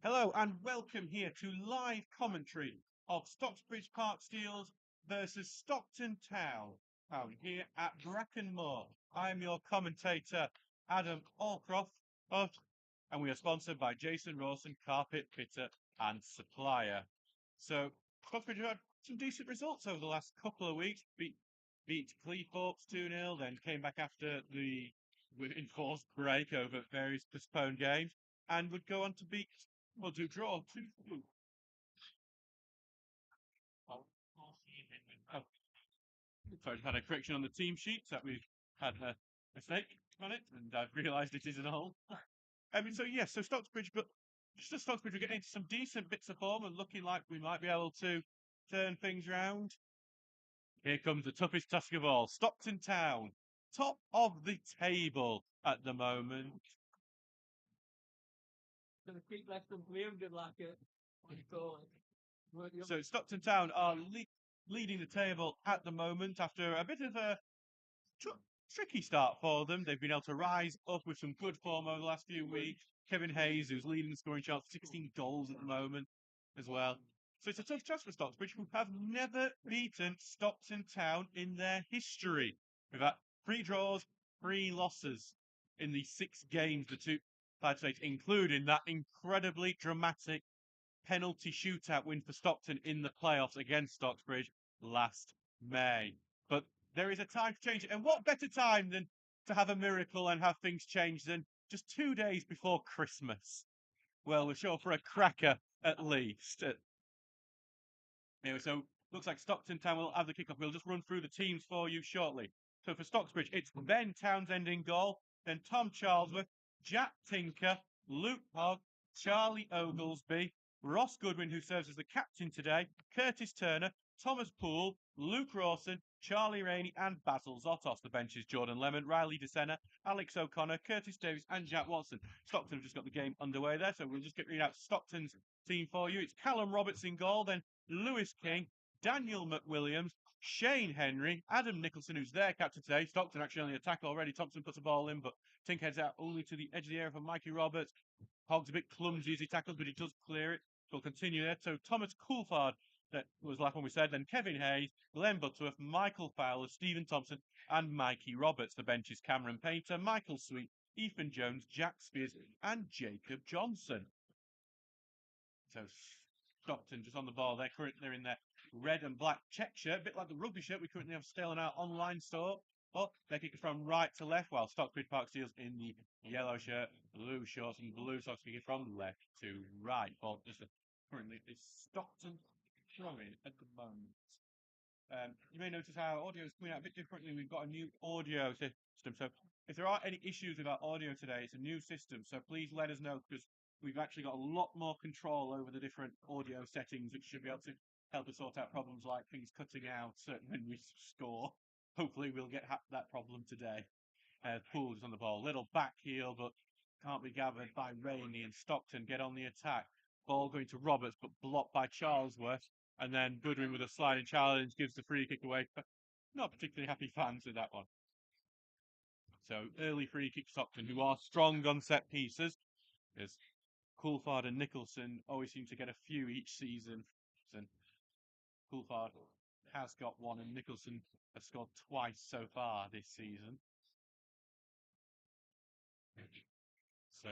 Hello and welcome here to live commentary of Stocksbridge Park Steels versus Stockton Town out here at Brackenmore. I'm your commentator, Adam Allcroft, and we are sponsored by Jason Rawson, carpet fitter and supplier. So Stocksbridge have had some decent results over the last couple of weeks. Beat Cleethorpes 2-0, then came back after the enforced break over various postponed games, and would go on to beat to draw 2-2. Oh, sorry, I've had a correction on the team sheets that we've had a mistake on it, and I've realised it is an hole. So Stocksbridge, but just as Stocksbridge, we're getting into some decent bits of form and looking like we might be able to turn things round. Here comes the toughest task of all. Stockton Town, top of the table at the moment. Gonna keep left unbelievable like it. So Stockton Town are leading the table at the moment after a bit of a tricky start for them. They've been able to rise up with some good form over the last few weeks. Kevin Hayes, who's leading the scoring chart, 16 goals at the moment as well. So it's a tough task for Stocksbridge, who have never beaten Stockton Town in their history. We've had 3 draws, 3 losses in the 6 games the two sides faced, including that incredibly dramatic penalty shootout win for Stockton in the playoffs against Stocksbridge last May. But there is a time to change it. And what better time than to have a miracle and have things change than just 2 days before Christmas? Well, we're sure for a cracker at least. Anyway, so looks like Stockton Town will have the kickoff. We'll just run through the teams for you shortly. So for Stocksbridge, it's Ben Townsend in goal, then Tom Charlesworth, Jack Tinker, Luke Hogg, Charlie Oglesby, Ross Goodwin, who serves as the captain today, Curtis Turner, Thomas Poole, Luke Rawson, Charlie Rainey, and Basil Zotos. The benches: Jordan Lemon, Riley DeSena, Alex O'Connor, Curtis Davis, and Jack Watson. Stockton have just got the game underway there, so we'll just read out Stockton's team for you. It's Callum Roberts in goal, then Lewis King, Daniel McWilliams, Shane Henry, Adam Nicholson, who's their captain today. Stockton actually on the attack already. Thompson puts the ball in, but Tink heads out only to the edge of the area for Mikey Roberts. Hogg's a bit clumsy as he tackles, but he does clear it. We'll continue there. So Thomas Coulthard, that was the last one we said. Then Kevin Hayes, Glenn Butterworth, Michael Fowler, Stephen Thompson, and Mikey Roberts. The bench is Cameron Painter, Michael Sweet, Ethan Jones, Jack Spears, and Jacob Johnson. So Stockton just on the ball. They're in their red and black check shirt, a bit like the rugby shirt we currently have still in our online store. But they're kicking from right to left, while Stockbridge Park Steels in the yellow shirt, blue shorts, and blue socks kicking from left to right. But currently it's Stockton throwing at the moment. You may notice our audio is coming out a bit differently. We've got a new audio system. So if there are any issues with our audio today, it's a new system. So please let us know, because we've actually got a lot more control over the different audio settings, which should be able to help us sort out problems like things cutting out when we score. Hopefully we'll get that problem today. Poole is on the ball. Little back heel, but can't be gathered by Rainey, and Stockton get on the attack. Ball going to Roberts, but blocked by Charlesworth. And then Goodwin with a sliding challenge gives the free kick away. Not particularly happy fans with that one. So early free kick Stockton, who are strong on set pieces, because Coulthard and Nicholson always seem to get a few each season. And Coulthard has got one, and Nicholson has scored twice so far this season. So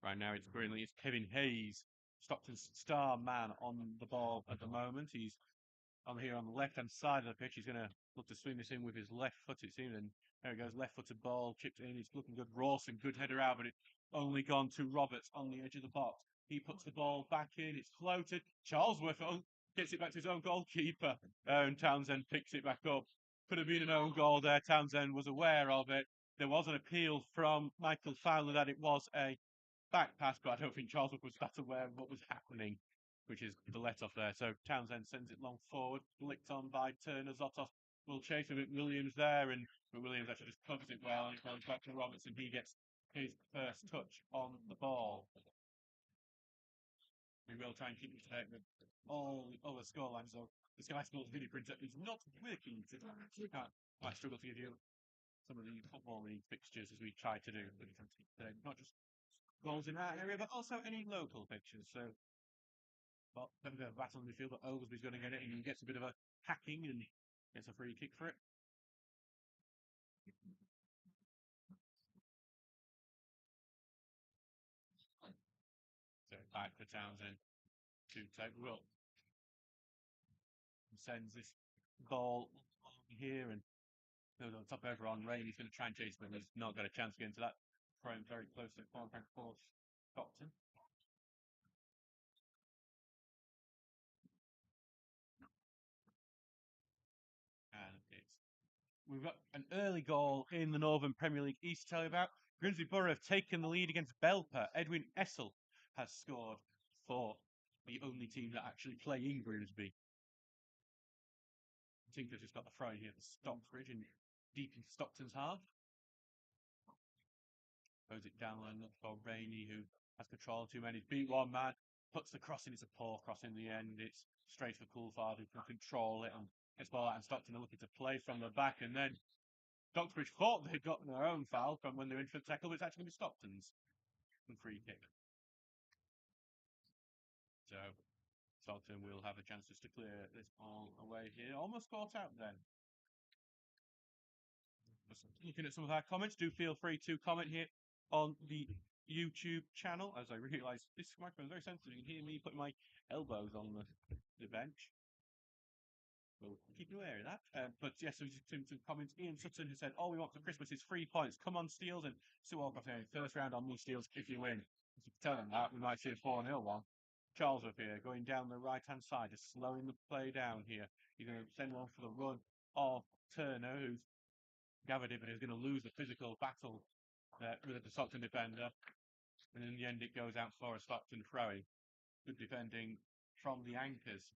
right now it's Kevin Hayes, Stockton's star man, on the ball at the moment. He's on here on the left-hand side of the pitch. He's going to look to swing this in with his left foot, it seems. And there it goes, left-footed ball, chipped in. It's looking good. Rawson, good header out, but it's only gone to Roberts on the edge of the box. He puts the ball back in. It's floated. Charlesworth gets it back to his own goalkeeper. And Townsend picks it back up. Could have been an own goal there. Townsend was aware of it. There was an appeal from Michael Fowler that it was a back pass, but I don't think Charlesworth was that aware of what was happening, which is the let-off there. So Townsend sends it long forward, flicked on by Turner. Zotos will chase with McWilliams there, and McWilliams actually just covers it well, and it goes back to Robertson. He gets his first touch on the ball. We will try and keep it today with all the other scorelines, though. The Sky Sports video printer is not working today. I struggle to give you some of the Football League fixtures as we try to do, but today, not just goals in that area, but also any local pictures. So, well, a bit of a battle in the field, but Oglesby's going to get it, and he gets a bit of a hacking and gets a free kick for it. So back for Townsend to take Will. Sends this ball here and goes on top over on Rain. He's going to try and chase, but he's not got a chance to get into that. Throwing very close to corner for Stockton. And we've got an early goal in the Northern Premier League East to tell you about. Grimsby Borough have taken the lead against Belper. Edwin Essel has scored for the only team that actually play in Grimsby. Tinker's just got the throw here at Stocksbridge and deep into Stockton's half. Throws it down and looks for Rainey, who has control of 2 men. He's beat one man, puts the cross in. It's a poor cross in the end. It's straight for Coulthard, who can control it and gets ball out. And Stockton are looking to play from the back. And then Stocksbridge thought they'd gotten their own foul from when they were in for the tackle, but it's actually going to be Stockton's free kick. So Stockton will have a chance just to clear this ball away here. Almost caught out then. Just looking at some of our comments, do feel free to comment here on the YouTube channel, as I realise this microphone is very sensitive. You can hear me putting my elbows on the bench. We'll keep you aware of that. But yes, so some comments. Ian Sutton, who said, all we want for Christmas is 3 points. Come on, Steels. And Sue Allcroft saying, first round on me, Steels, if you win. If you tell them that, we might see a 4-0 one. Charles up here, going down the right-hand side, just slowing the play down here. He's going to send one for the run of Turner, who's gathered it, but he's going to lose the physical battle with the Stockton defender. And in the end, it goes out for a Stockton throwing. Good defending from the anchors.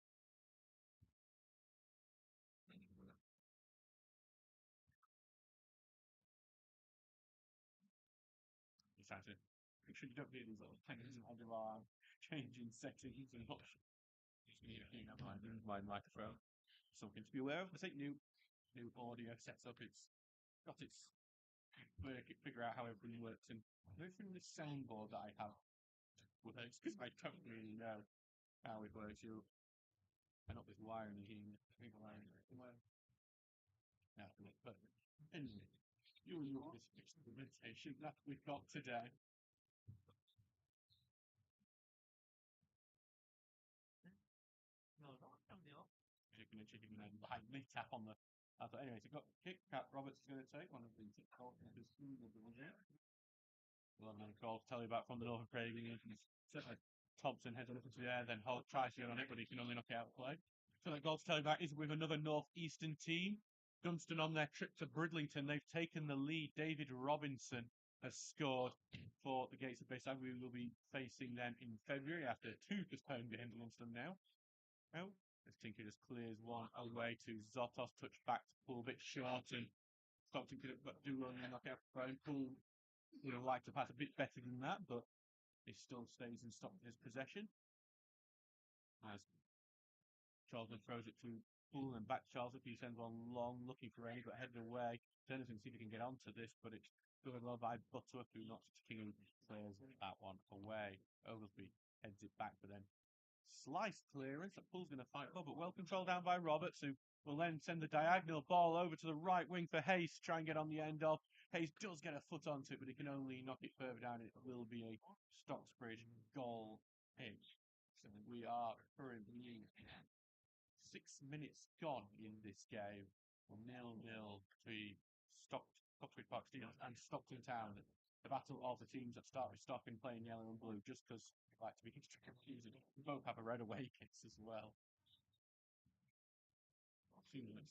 Make sure you don't need these little things on your arm, changing settings and options. Just need a few my microphone. Something to be aware of. I think new audio sets up. It's got its figure out how everything works, and everything this soundboard that I have works because I don't really know how it works. And not this wiring here. I think but anyway, you and your experimentation that we've got today. Chicken and then lightly tap on the. Anyway, so got kick. Cat Roberts is going to take one of the goals. We'll have another goal to tell you about from the Northern Premier League. Thompson heads up into the air, then Holt tries to get on it, but he can only knock it out of play. So that goal to tell you about is with another northeastern team. Dunstan on their trip to Bridlington. They've taken the lead. David Robinson has scored for the Gates of Bayside. We will be facing them in February after 2 postponed games against them now. Oh, as Tinker just clears one away to Zotos, touch back to Poole, a bit short, and Stockton could have do run and knock out Brown. Poole would have liked to pass a bit better than that, but it still stays in Stockton's possession. As Charlton throws it to Poole and back to Charlton, he sends one long, looking for Rainey, but headed away. Turner's going to see if he can get onto this, but it's good well by Butterworth, who knocks it to King and clears that one away. Oglesby heads it back, but then slice clearance that Poole's going to fight for, but well controlled down by Roberts, who will then send the diagonal ball over to the right wing for Hayes to try and get on the end of. Hayes does get a foot onto it, but he can only knock it further down. It will be a Stocksbridge goal kick. So we are currently 6 minutes gone in this game. 0-0 between Stocksbridge Park Steelers and Stockton Town. The battle of the teams that start with Stockton playing yellow and blue, just because I like to be extra confusing. We both have a red away kits as well. 2 minutes.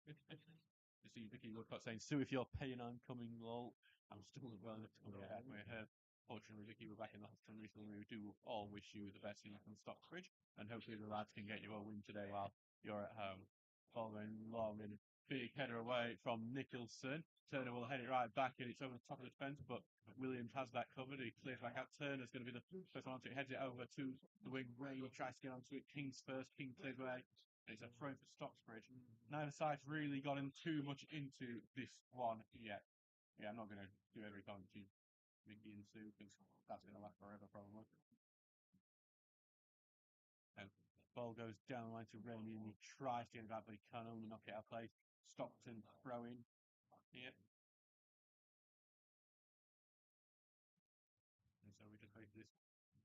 You see Vicky Woodcock saying, Sue, if you're paying, I'm coming, lol. I'm still well enough to come here. Fortunately, Vicky, we're back in the hospital recently. We do all wish you the best in Stocksbridge, and hopefully the lads can get you a win today while you're at home. Following long and big header away from Nicholson. Turner will head it right back, and it's over the top of the defence, but Williams has that covered. He clears back out. Turner's going to be the first one to heads it over to the wing. Ray tries to get onto it. King's first. King clears away. It's a throw for Stocksbridge. Neither side's really gotten too much into this one yet. Yeah, I'm not going to do every comment to Mickey and Sue, because that's going to last forever, probably. And ball goes down the line to Rainey, and he tries to get it back, but he can only knock it out of place. Stockton throwing here. And so we just wait for this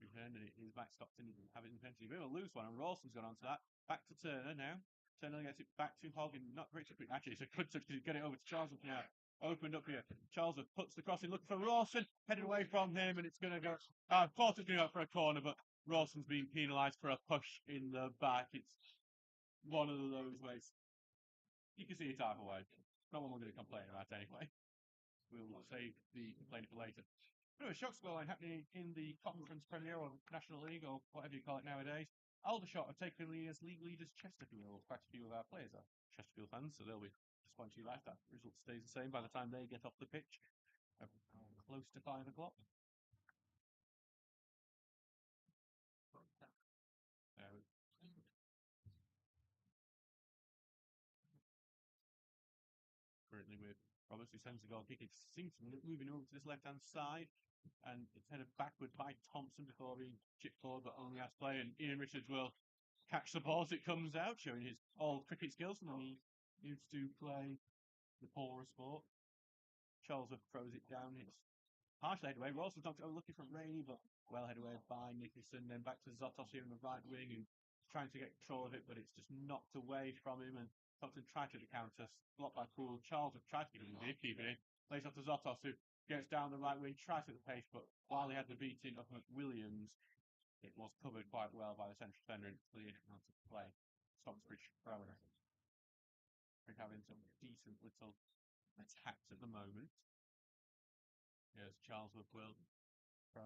return, and it is back Stockton. He have it in penalty. A bit of a loose one, and Rawson's gone onto that. Back to Turner now. Turner gets it back to Hogg, and not great to quick. Actually, it's a good touch to get it over to Charles now. Opened up here. Charles puts the cross in, looking for Rawson, headed away from him, and it's going to go. I thought it was going to go for a corner, but Rawson's being penalised for a push in the back. It's one of those ways. You can see it either way. Not one we're going to complain about anyway. We'll save the complaining for later. Anyway, shock scoreline happening in the Conference Premier or National League or whatever you call it nowadays. Aldershot have taken the as league leaders Chesterfield. Quite a few of our players are Chesterfield fans, so they'll be disappointed you like that. Result stays the same by the time they get off the pitch. Close to 5 o'clock. Currently with Roberts, who sends the goal kick. It seems to be moving over to this left-hand side, and it's headed backward by Thompson before being chipped forward, but only has play. And Ian Richards will catch the ball as it comes out, showing his all cricket skills, and then he needs to play the poorer sport. Charles throws it down. It's partially headed away. Rawson's knocked it over, looking from Rainey, but well headed away by Nicholson. Then back to Zotos here in the right wing, and trying to get control of it, but it's just knocked away from him. And Stockton tried to counter, blocked by Poole. Charles have tried to give him a keep it in. Plays off to Zotos, who gets down the right wing, tries at the pace, but while he had the beating of McWilliams, it was covered quite well by the central defender and cleared out of play. Stocksbridge throwing. We're having some decent little attacks at the moment. Here's Charles will throw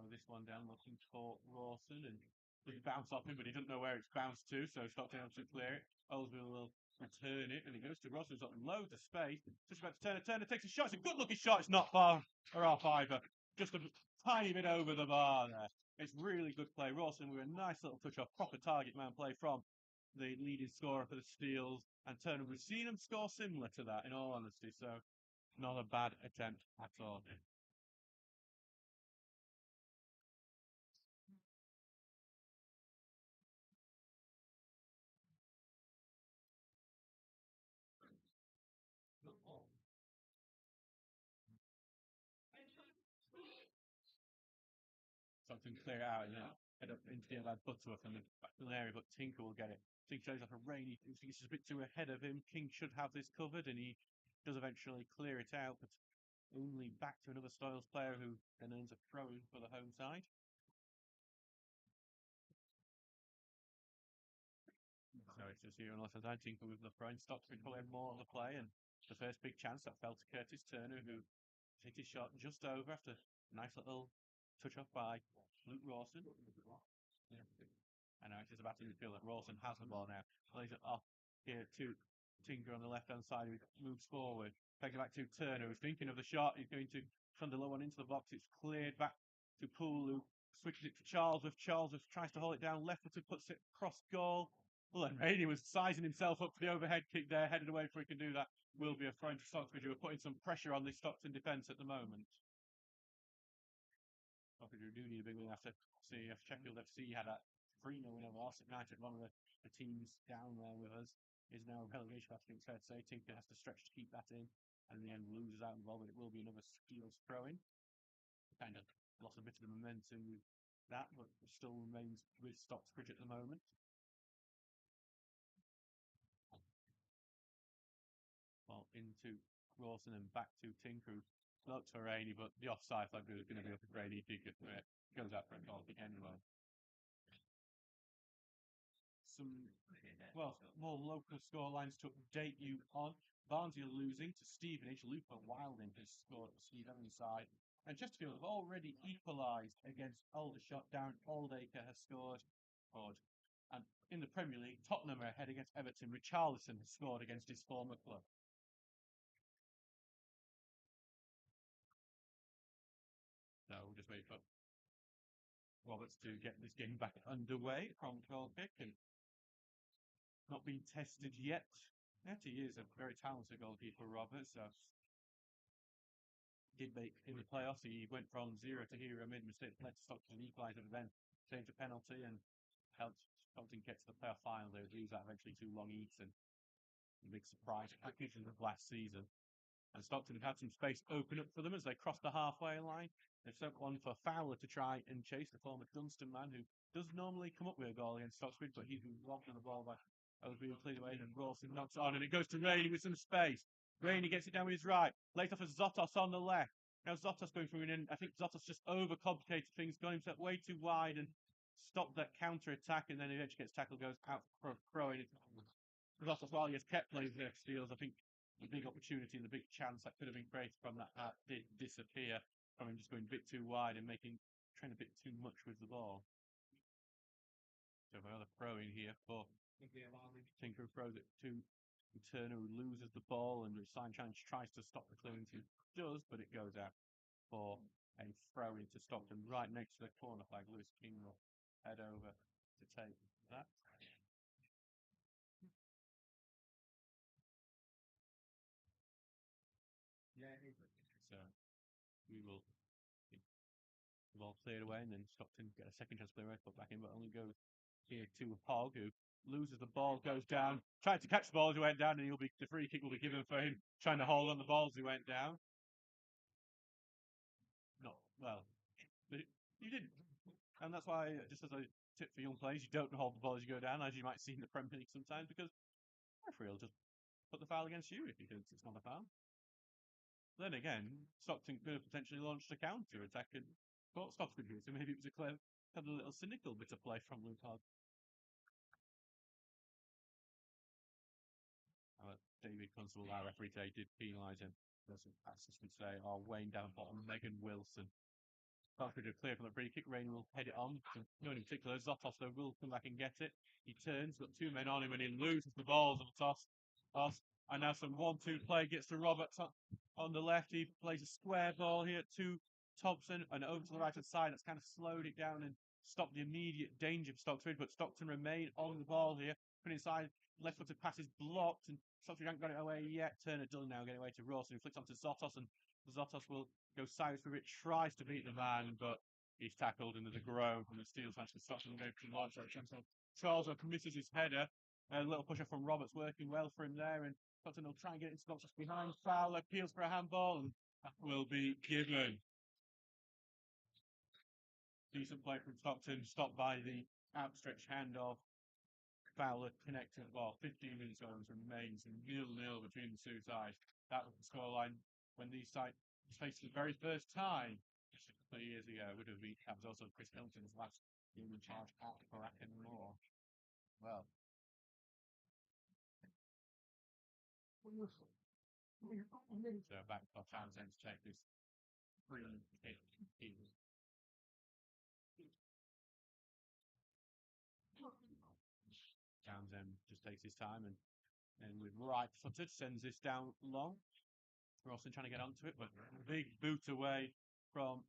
this one down, looking for Rawson, and it bounce off him, but he doesn't know where it's bounced to, so Stockton has to clear it. Oldsville will return it, and it goes to Rawson, who's got loads of space. Just about to turn it. Turner takes a shot. It's a good-looking shot. It's not far or off either. Just a tiny bit over the bar there. It's really good play. Rawson with a nice little touch off, proper target man play from the leading scorer for the Steels, and Turner. We've seen him score similar to that, in all honesty, so not a bad attempt at all. Something clear out and then head up into the lad Butterworth and the back to the area, but Tinker will get it. Tinker shows off a Rainey. He's just a bit too ahead of him. King should have this covered, and he does eventually clear it out, but only back to another Styles player who then earns a throw in for the home side. So it's just here unless I Tinker with the throw in. Stocksbridge probably had more on the play, and the first big chance that fell to Curtis Turner, who takes his shot just over after a nice little touch off by Luke Rawson. Yeah. And now it's just about to feel that Rawson has the ball now. Plays it off here to Tinker on the left-hand side, who moves forward. Takes it back to Turner, who's thinking of the shot. He's going to send the low one into the box. It's cleared back to Poole, who switches it to Charles. Charles tries to hold it down. Left footed puts it cross goal. Well, then Rainey was sizing himself up for the overhead kick there, headed away before he can do that. Will be a throw to Stockbridge, who are putting some pressure on this Stockton defence at the moment. Stockbridge do need a big win after Sheffield FC had a 3-0 win over Arsenal United. One of the teams down there with us is now a relegation. I think it's fair to say Tinker has to stretch to keep that in, and in the end loses out involved. But it will be another Steels throw-in. Kind of lost a bit of the momentum with that, but still remains with Stocksbridge at the moment. Well, into Rawson and back to Tinker. Looks for Rainey, but the offside flag is going to be up for Rainey if he goes out for a goal kick anyway. Some, more local scorelines to update you on. Barnsley are losing to Stevenage. Luca Wilding has scored for Steve Evans' side. And Chesterfield have already equalised against Aldershot. Darren Oldacre has scored. And in the Premier League, Tottenham are ahead against Everton. Richarlison has scored against his former club. So we'll just wait for Roberts to get this game back underway from goal kick, and not been tested yet. Yet he is a very talented goalkeeper, Roberts. So did make in the playoffs. He went from 0 to hero, made a mistake, led to Stockton equaliser, but then changed a penalty and helped Stockton get to the playoff final. They would lose that eventually to Long Eaton. The big surprise package of last season. And Stockton had some space open up for them as they crossed the halfway line. They've sent one for Fowler to try and chase the former Dunstan man, who does normally come up with a goal against Stocksbridge, but he's been robbed of the ball by being cleared away, and Rawson knocks it on, and it goes to Rainey with some space. Rainey gets it down with his right, lays off as Zotos on the left. Now Zotos going through, and I think Zotos just overcomplicated things, got himself way too wide and stopped that counter attack, and then eventually gets tackled, goes out for throwing. Zotos, while he has kept playing their steals, I think the big opportunity and the big chance that could have been created from that did disappear from him just going a bit too wide and trying a bit too much with the ball. So another throw in here for Tinker, who throws it to Turner, who loses the ball, and Signchan tries to stop the clearance. He does, but it goes out for a throw into Stockton right next to the corner flag. Lewis King will head over to take that. So we will the ball cleared away, and then Stockton get a second chance to play right foot back in, but only goes here to Hogg, who loses the ball, goes down, tried to catch the ball as he went down, and the free kick will be given for him trying to hold on the ball as he went down. Not well, but he didn't, and that's why, just as a tip for young players, you don't hold the ball as you go down, as you might see in the Premier League sometimes, because the referee will just put the foul against you if he thinks it's not a foul. Then again, Stockton could have potentially launched a counter attack and caught Stocksbridge, so maybe it was had a little cynical bit of play from Luke Hogg. David Constable, our referee today, did penalise him. There's some assistants today are Wayne down bottom, Megan Wilson. Stockbridge are clear from the free kick. Rain will head it on. No one in particular. Zotos, though, will come back and get it. He turns, got two men on him, and he loses the balls on the toss. And now some 1-2 play gets to Roberts on the left. He plays a square ball here to Thompson and over to the right hand side. That's kind of slowed it down and stopped the immediate danger for Stockbridge. But Stockton remain on the ball here. Put inside, left footed pass is blocked, and Stockbridge haven't got it away yet. Turner doesn't now get away to Rawson, who flicks onto Zotos, and Zotos will go sideways for it, tries to beat the man, but he's tackled, and there's a groan from the Steelers match to Stockton. Charles misses his header. A little pusher from Roberts working well for him there, and Stockton will try and get it into the box just behind. Fowler appeals for a handball, and that will be given. Decent play from Stockton, stopped by the outstretched hand of Fowler connecting the ball. 15 minutes remains 0-0 between the two sides. That was the scoreline when these sides faced the very first time just a couple of years ago. That was also Chris Hilton's last game in charge at Bracken Moor. Well, so back for Townsend to take this free kick. Townsend just takes his time and with right footed sends this down long. Rawson trying to get onto it, but big boot away from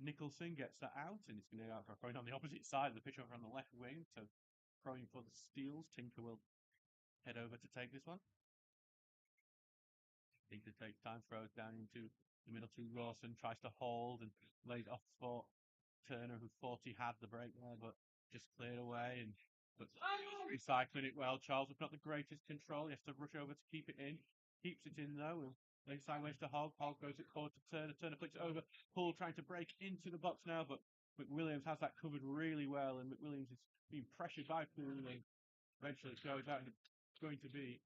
Nicholson gets that out, and it's going to go out for a throw on the opposite side of the pitch over on the left wing. So throwing for the Steels. Tinker will head over to take this one. Tinker takes time, throws down into the middle to Rawson, tries to hold and lays off for Turner, who thought he had the break there, but just cleared away and recycling it well. Charles with not the greatest control. He has to rush over to keep it in. Keeps it in though. Lays sideways to Hogg. Hogg goes it forward to Turner. Turner flicks it over. Hull trying to break into the box now, but McWilliams has that covered really well, and McWilliams is being pressured by Poole, and eventually it goes out, and it's going to be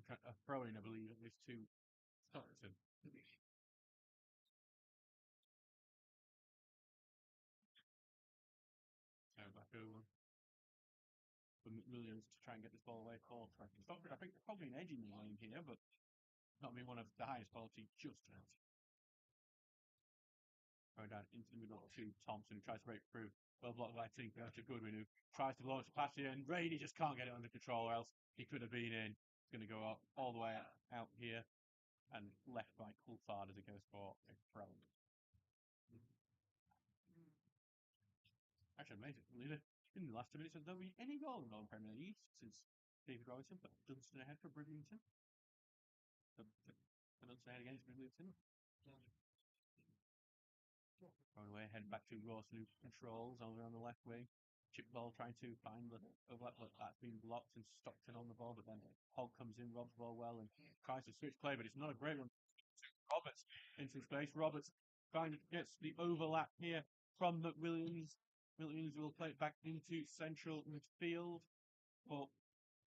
a throw-in, I believe, at least to Stockton. So back over for McWilliams to try and get this ball away for Stockton. I think they're probably an edge in the game here, but not being one of the highest quality just yet. Going down into the middle to Thompson, who tries to break through. Well blocked by Tinker to Goodwin, who tries to launch the pass here, and Rainey just can't get it under control, or else he could have been in. It's going to go up all the way out here and left by Coulthard as it goes for a throw. Actually, amazing. In the last 2 minutes, there'll be any goal in the Premier League since David Robinson put Dunstan ahead for Bridlington. Dunstan ahead against Bridlington. Going away, heading back to Rawson, who controls on the left wing. Chip ball trying to find the overlap, but that's been blocked and Stockton on the ball. But then Hogg comes in, robs the ball well, and tries to switch play, but it's not a great one. Roberts into space. Roberts finally gets the overlap here from McWilliams. Williams will play it back into central midfield for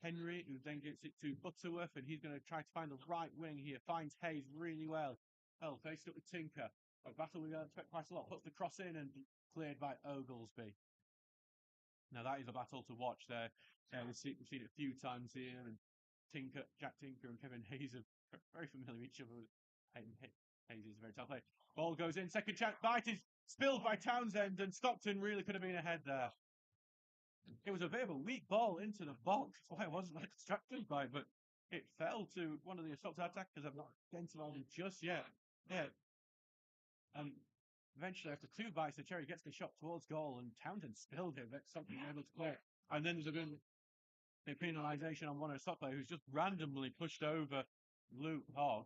Henry, who then gets it to Butterworth, and he's going to try to find the right wing here. Finds Hayes really well. Oh, faced up with Tinker. A battle we expect quite a lot. Puts the cross in and cleared by Oglesby. Now that is a battle to watch there. We've seen it a few times here, and Jack Tinker and Kevin Hayes are very familiar with each other. Hayes is a very tough play. Ball goes in. Second chance. Bite is spilled by Townsend, and Stockton really could have been ahead there. It was a bit of a weak ball into the box. That's why it wasn't distracted by it, but it fell to one of the Stockton attackers. I've not identified him just yet. Yeah. And eventually, after two bites, the cherry gets the shot towards goal, and Townsend spilled it. That's something able to play. And then there's been a penalisation on one of the Stock players who's just randomly pushed over Luke Hogg.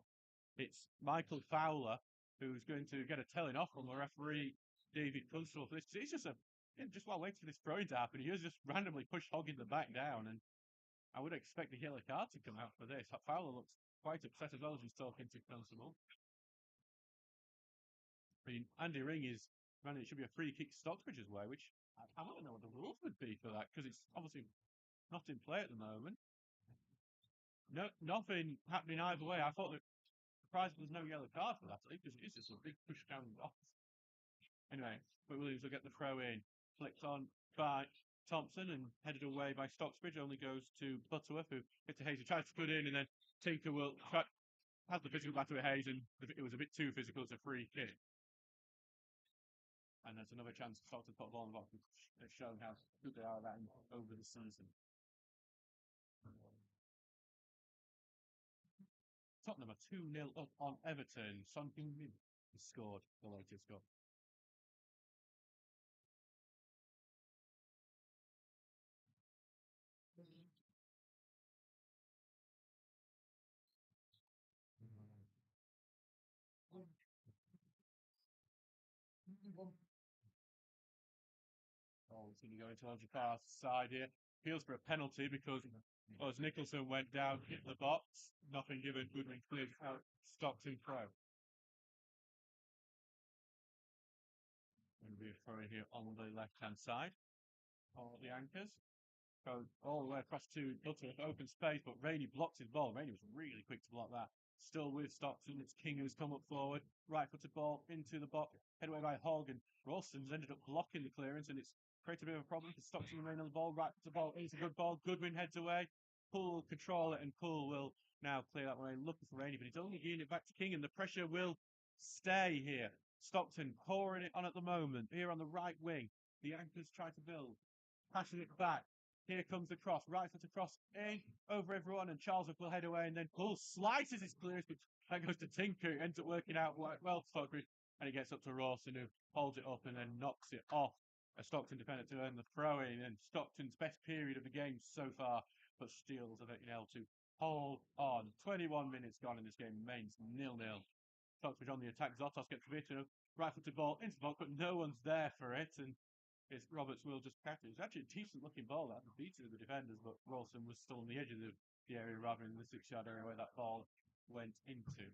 It's Michael Fowler who's going to get a telling off from the referee, David Constable, for this. He's just while waiting for this throwing to happen, he has just randomly pushed Hogg in the back down, and I would expect a yellow card to come out for this. Fowler looks quite upset as well as he's talking to Constable. I mean, Andy Ring is running. It should be a free kick Stocksbridge's way, which I want to know what the rules would be for that, because it's obviously not in play at the moment. No, nothing happening either way. I thought that surprised there's no yellow card for that, because it is just a big push down the box. Anyway, but Williams will get the throw in, flicked on by Thompson and headed away by Stocksbridge. Only goes to Butterworth, who gets to Hayes, who tries to put in, and then Tinker will have the physical battle with Hayes, and it was a bit too physical. It's a free kick. And there's another chance to start to put a ball in the box. It's shown how good they are at that over the season. Tottenham are 2-0 up on Everton. Son Heung-min has scored the latest goal. Oh, it's going to go into Roger Carr's side here. Feels for a penalty because as Nicholson went down, hit the box, nothing given. Goodwin cleared out, Stockton throw. Going to be a throw here on the left-hand side for the anchors. Goes all the way across to Butterworth, open space, but Rainey blocks his ball. Rainey was really quick to block that. Still with Stockton, it's King who's come up forward. Right-footed ball into the box, headed away by Hogg, and Rawson's ended up blocking the clearance, and it's created a bit of a problem because Stockton remain on the ball. Right-footed ball into a good ball. Goodwin heads away. Poole will control it, and Poole will now clear that way, looking for Rainey, but he's only getting it back to King, and the pressure will stay here. Stockton pouring it on at the moment, here on the right wing. The anchors try to build, passing it back. Here comes the cross, right foot across, in, over everyone, and Charles will head away, and then Poole slices his clearance, but that goes to Tinker, who ends up working out well for Stockbridge, and he gets up to Rawson, who holds it up and then knocks it off. A Stockton defender to earn the throw-in, and Stockton's best period of the game so far, but Steels have been able to hold on. 21 minutes gone in this game, remains 0-0. Stockbridge on the attack, Zotos gets a bit of right-footed ball into the box, but no one's there for it, and Roberts will just catch it. It's actually a decent looking ball that beaten the defenders, but Rawson was still on the edge of the area rather than the 6-yard area where that ball went into.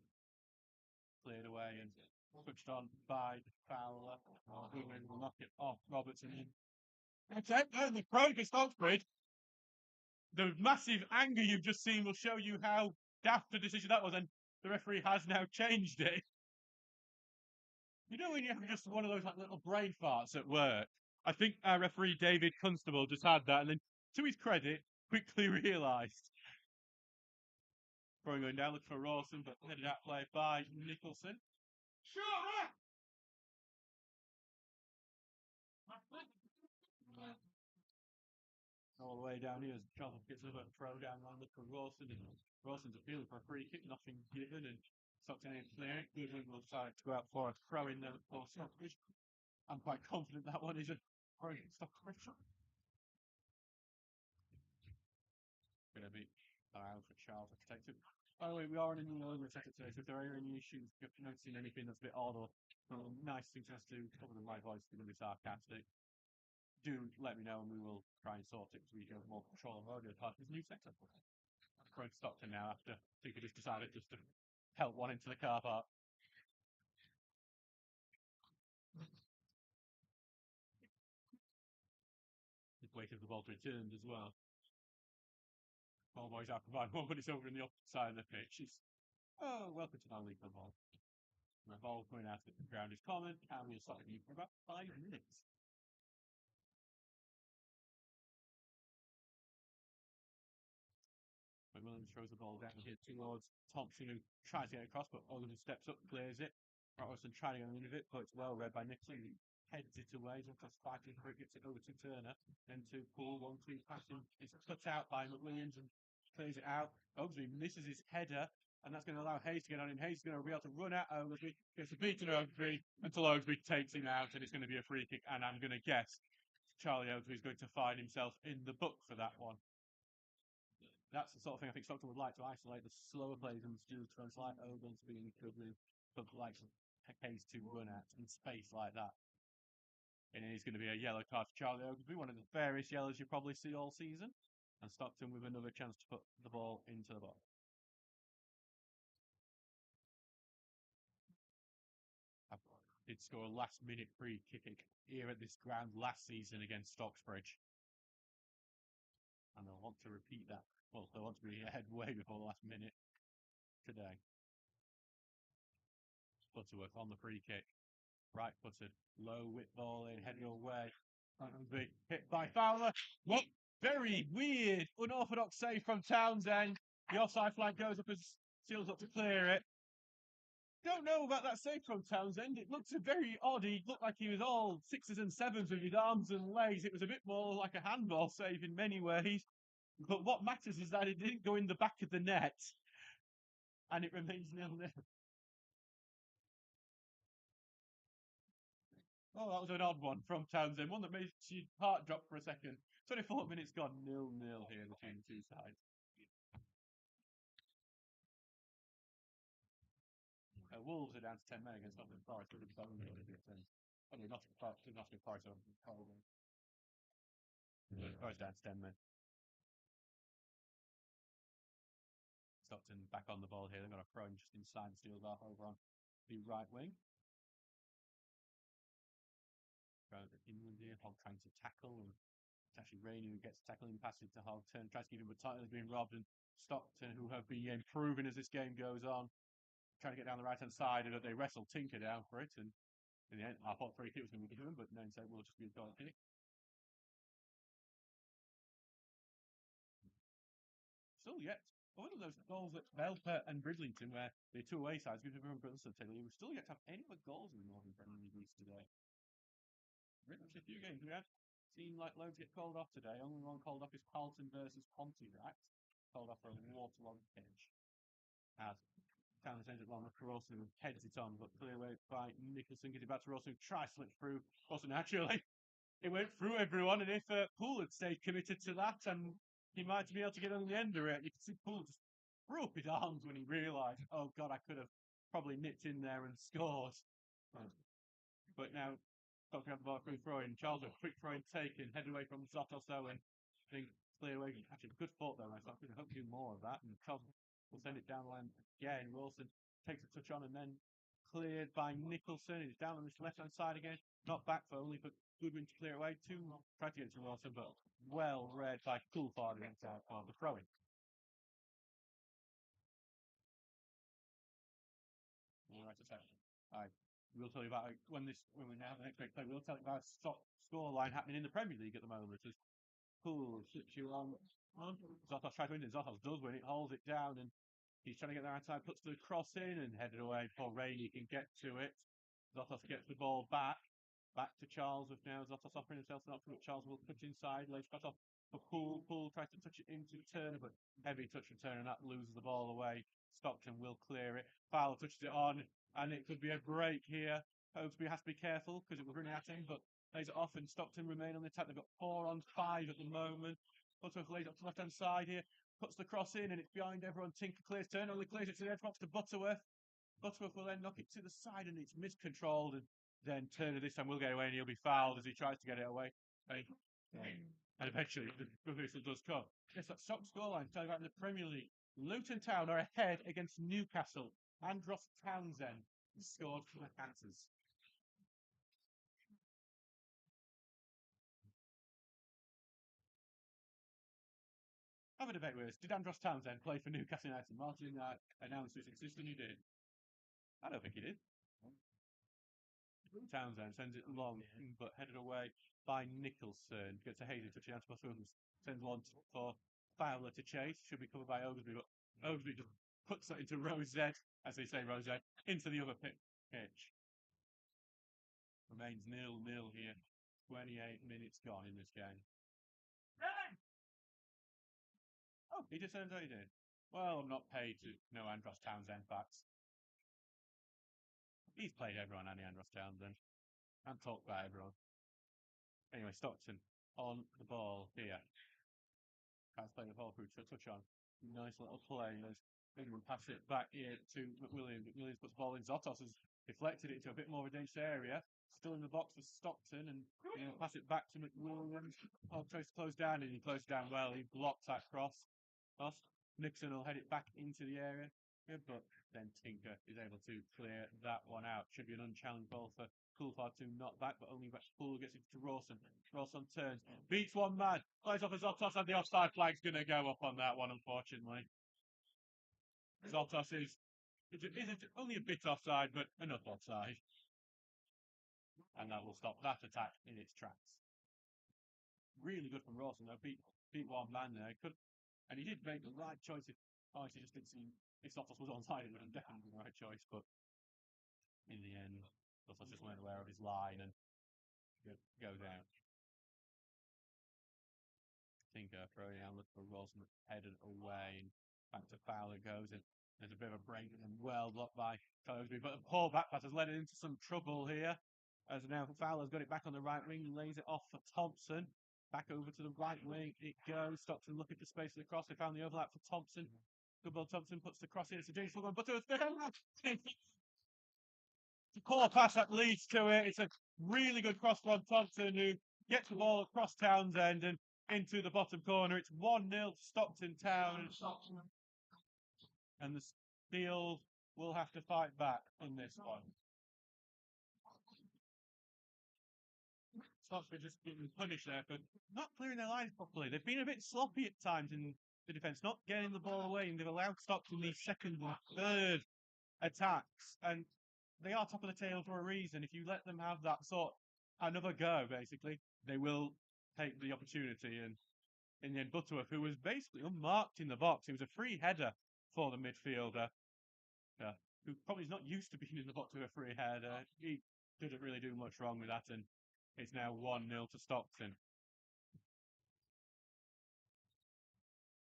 Cleared away and switched on by Fowler. Goodwin will knock it off Robertson. That's it. The throw for Stocksbridge. The massive anger you've just seen will show you how daft a decision that was, and the referee has now changed it. You know when you have just one of those like little brain farts at work? I think our referee David Constable just had that, and then to his credit, quickly realised. Throwing going down, looking for Rawson, but headed out play by Nicholson. Sure. All the way down here as Charles gets another throw down line, look for Rawson, and Rawson's appealing for a free kick, nothing given, and Stockton ain't clearing. Goodwin will decide to go out for a throw in there for Stockbridge. I'm quite confident that one is a throw in Stockbridge. Going to be allowed for Charles to protect it. By the way, we are in a new owner setup today, so if there are any issues, if you're noticing anything that's a bit odd or nice things to do, other than my voice going to be sarcastic, do let me know and we will try and sort it so we can have more control of audio part of this new setup. We're in Stockton now after I think I just decided just to help one into the car park. Just waiting for the ball to be turned as well. Ball boys out provide one, but it's over in the opposite side of the pitch. Oh, welcome to non-league football. My ball coming out at the ground is common, and we'll start you for about 5 minutes. When Williams throws the ball down here towards Thompson, who tries to get across, but Ogden steps up, clears it. Robertson trying to go into it, but it's well read by Nixon. He heads it away, Zontas fighting for it, gets it over to Turner, then to Poole, 1-2 passing. It's cut out by McWilliams and clears it out. Oglesby misses his header, and that's going to allow Hayes to get on him. Hayes is going to be able to run out Oglesby, gets a beat to Oglesby until Oglesby takes him out, and it's going to be a free kick. And I'm going to guess Charlie Oglesby is going to find himself in the book for that one. That's the sort of thing I think Stockton would like to isolate the slower players and do try like Oglesby and could with like Hayes to run at in space like that. And it's going to be a yellow card for Charlie Oglesby, one of the various yellows you probably see all season. And Stockton with another chance to put the ball into the box. I did score a last-minute free kick here at this ground last season against Stocksbridge. And they'll want to repeat that. Well, they'll want to be ahead way before the last minute today. Butterworth on the free kick. Right footed, low whip ball in, headed away. Big hit by Fowler. What? Very weird, unorthodox save from Townsend. The offside flag goes up as Seals up to clear it. Don't know about that save from Townsend. It looked very odd. He looked like he was all 6s and 7s with his arms and legs. It was a bit more like a handball save in many ways. But what matters is that it didn't go in the back of the net. And it remains 0-0. Oh, that was an odd one from Townsend. One that made your heart drop for a second. 24 minutes gone, 0-0 here between the two sides. Wolves are down to 10 men against Nottingham Forest. Only Nottingham Forest over Forest down to 10 men. Stockton back on the ball here. They've got a throw in just inside the Steelers off over on the right wing. Inland here, Hogg trying to tackle, and it's actually Rainey who gets tackling, passes to Hogg, tries to keep him, but Title's being robbed, and Stockton, who have been improving as this game goes on, trying to get down the right-hand side, and they wrestle Tinker down for it, and in the end, I thought free kick was going to be given, but no, instead will just be a goal kick. Still yet, other than those goals at Belper and Bridlington, where the two away sides, we've still yet to have any other goals in the Northern Premier League today. Pretty much a few games we had seen like loads get called off today. Only one called off is Carlton versus Pontefract, called off for a waterlogged pitch. As Townsend at Longwood, Rawson heads it on, but clear away by Nicholson, gets it back to Rawson, tries to slip through. Rawson actually, it went through everyone, and if Poole had stayed committed to that, and he might be able to get on the end of it, you can see Poole just threw up his arms when he realised, oh God, I could have probably nipped in there and scored. But now Stockton have the ball through throwing. Charles a quick throw in taken, headed away from Zotos Owen. I think clear away. Actually, good thought though, so I hope to do more of that. And Charles will send it down the line again. Wilson takes a touch on and then cleared by Nicholson. It's down on this left hand side again. Not back for only, but Goodwin to clear away. Tried to get it to Wilson, but well read by Coulthard inside for the throwing. All right, okay. We'll tell you about when we now have the next break play. We'll tell you about scoreline happening in the Premier League at the moment. As Poole slips you on. Zotos tries to win it. Zotos does win it, holds it down, and he's trying to get the right side, puts the cross in, and headed away before Rainey can get to it. Zotos gets the ball back to Charles. With now Zotos offering himself an option, but Charles will touch inside, lays cut off for Poole. Poole tries to touch it into Turner, but heavy touch from Turner, and that loses the ball away. Stockton will clear it. Fowler touches it on, and it could be a break here. Oglesby has to be careful because it was running at him, but lays it off, and Stockton remain on the attack. They've got 4 on 5 at the moment. Butterworth lays it up to the left-hand side here. puts the cross in, and it's behind everyone. Tinker clears turn, only clears it to the edge box to Butterworth. Butterworth will then knock it to the side, and it's miscontrolled. And then Turner this time will get away, and he'll be fouled as he tries to get it away. And eventually, the whistle does come. Yes, that top scoreline. Tell you about in the Premier League. Luton Town are ahead against Newcastle. Andros Townsend scored for the Panthers. Have a debate with us. Did Andros Townsend play for Newcastle United? Martin announced this insisting he did. I don't think he did. Townsend sends it long, but headed away by Nicholson. Gets a hazy touch down to Butterworth. Sends one for Fowler to chase. Should be covered by Oglesby, but Oglesby just puts it into Rosette, as they say, Rosette, into the other pitch. Remains 0-0 here. 28 minutes gone in this game. Oh, he just turns out he did. Well, I'm not paid to know Andros Townsend facts. He's played everyone, Andy Andros Townsend. And talked about everyone. Anyway, Stockton on the ball here. Can't play the ball through touch on. Nice little play. England pass it back here to McWilliams. McWilliams puts the ball in. Zotos has deflected it to a bit more of a dangerous area. Still in the box for Stockton, and pass it back to McWilliams. Tries to close down, and he closed down well. He blocked that cross. Nixon will head it back into the area, but then Tinker is able to clear that one out. Should be an unchallenged ball for Coulthard to knock back, but only Poole gets it to Rawson. Rawson turns, beats one man, plays off a Zotos, and the offside flag's going to go up on that one, unfortunately. Zotos is only a bit offside, but enough offside. And that will stop that attack in its tracks. Really good from Rawson, though. Beat one man there. And he did make the right choice. He just didn't see if Zotos was onside, it would have definitely been the right choice. But in the end, Zotos just weren't aware of his line and goes out. Tinker throwing out, looking for Rawson, headed away, and back to Fowler goes, and there's a bit of a break, and well blocked by Cosby. But the poor back pass has led it into some trouble here. As now Fowler's got it back on the right wing, lays it off for Thompson. Back over to the right wing it goes. Stockton looking for space for the cross. They found the overlap for Thompson. Good ball. Thompson puts the cross in. It's a dangerous one, but it's a poor pass that leads to it. It's a really good cross from Thompson, who gets the ball across Townsend and into the bottom corner. It's 1-0 to Stockton Town. And the Steels will have to fight back in this one. Stocksbridge just getting punished there for not clearing their lines properly. They've been a bit sloppy at times in the defence, not getting the ball away, and they've allowed Stockton these second and third attacks. And they are top of the table for a reason. If you let them have that another go, basically, they will take the opportunity. And in the end, Butterworth, who was basically unmarked in the box, it was a free header for the midfielder, who probably is not used to being in the box with a free header. He didn't really do much wrong with that, and it's now 1-0 to Stockton.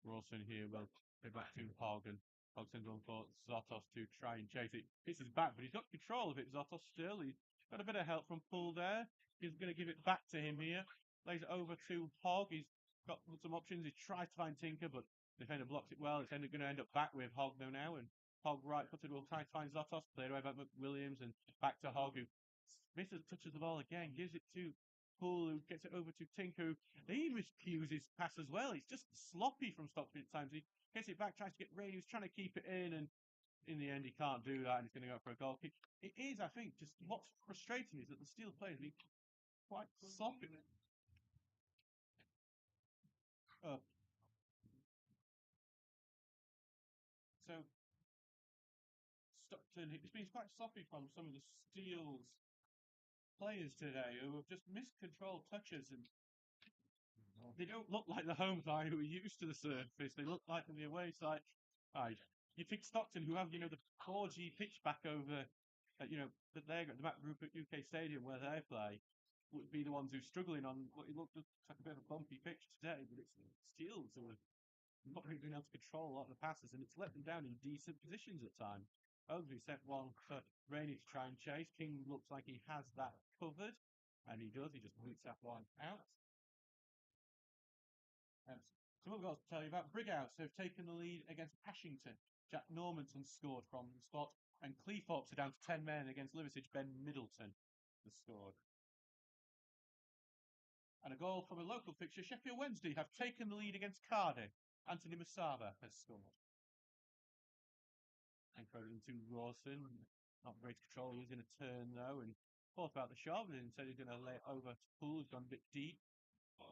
Rawson here will go back to Hogan. Hogan sends one for Zotos to try and chase it. Hits his back, but he's got control of it. Zotos still. He's got a bit of help from Poole there. He's going to give it back to him here. Lays it over to Hogg. He's got some options. He tries to find Tinker, but the defender blocks it well. It's going to end up back with Hogg now. And Hogg right-footed will try to find Zotos. Played away by McWilliams, and back to Hogg, who misses, touches the ball again, gives it to Poole, who gets it over to Tinker. He miscues his pass as well. It's just sloppy from Stockton at times. He gets it back, tries to get Ray, he's trying to keep it in, and in the end he can't do that, and he's going to go for a goal kick. It is, I think, just what's frustrating is that the Steel players are quite sloppy. So Stockton, it's been quite sloppy from some of the Steel's players today who have just miscontrolled touches, and they don't look like the home side who are used to the surface. They look like the away side. You think Stockton, who have the 4G pitch back over, that they're got the Mac Group at UK Stadium where they play, would be the ones who are struggling on what it looked like a bit of a bumpy pitch today. But it's Steels who have not really been able to control a lot of the passes, and it's let them down in decent positions at times. Oglesby sent one for Rainey to try and chase. King looks like he has that covered, and he does. He just boots that one out. Some other goals to tell you about. Brighouse have taken the lead against Ashington. Jack Normanton scored from the spot, and Cleethorpes are down to 10 men against Liversidge. Ben Middleton has scored. And a goal from a local fixture. Sheffield Wednesday have taken the lead against Cardiff. Anthony Masaba has scored. And credited to Rawson. Not very control. He was in a turn though, and thought about the shot, and instead he's going to lay it over to Poole, who's gone a bit deep.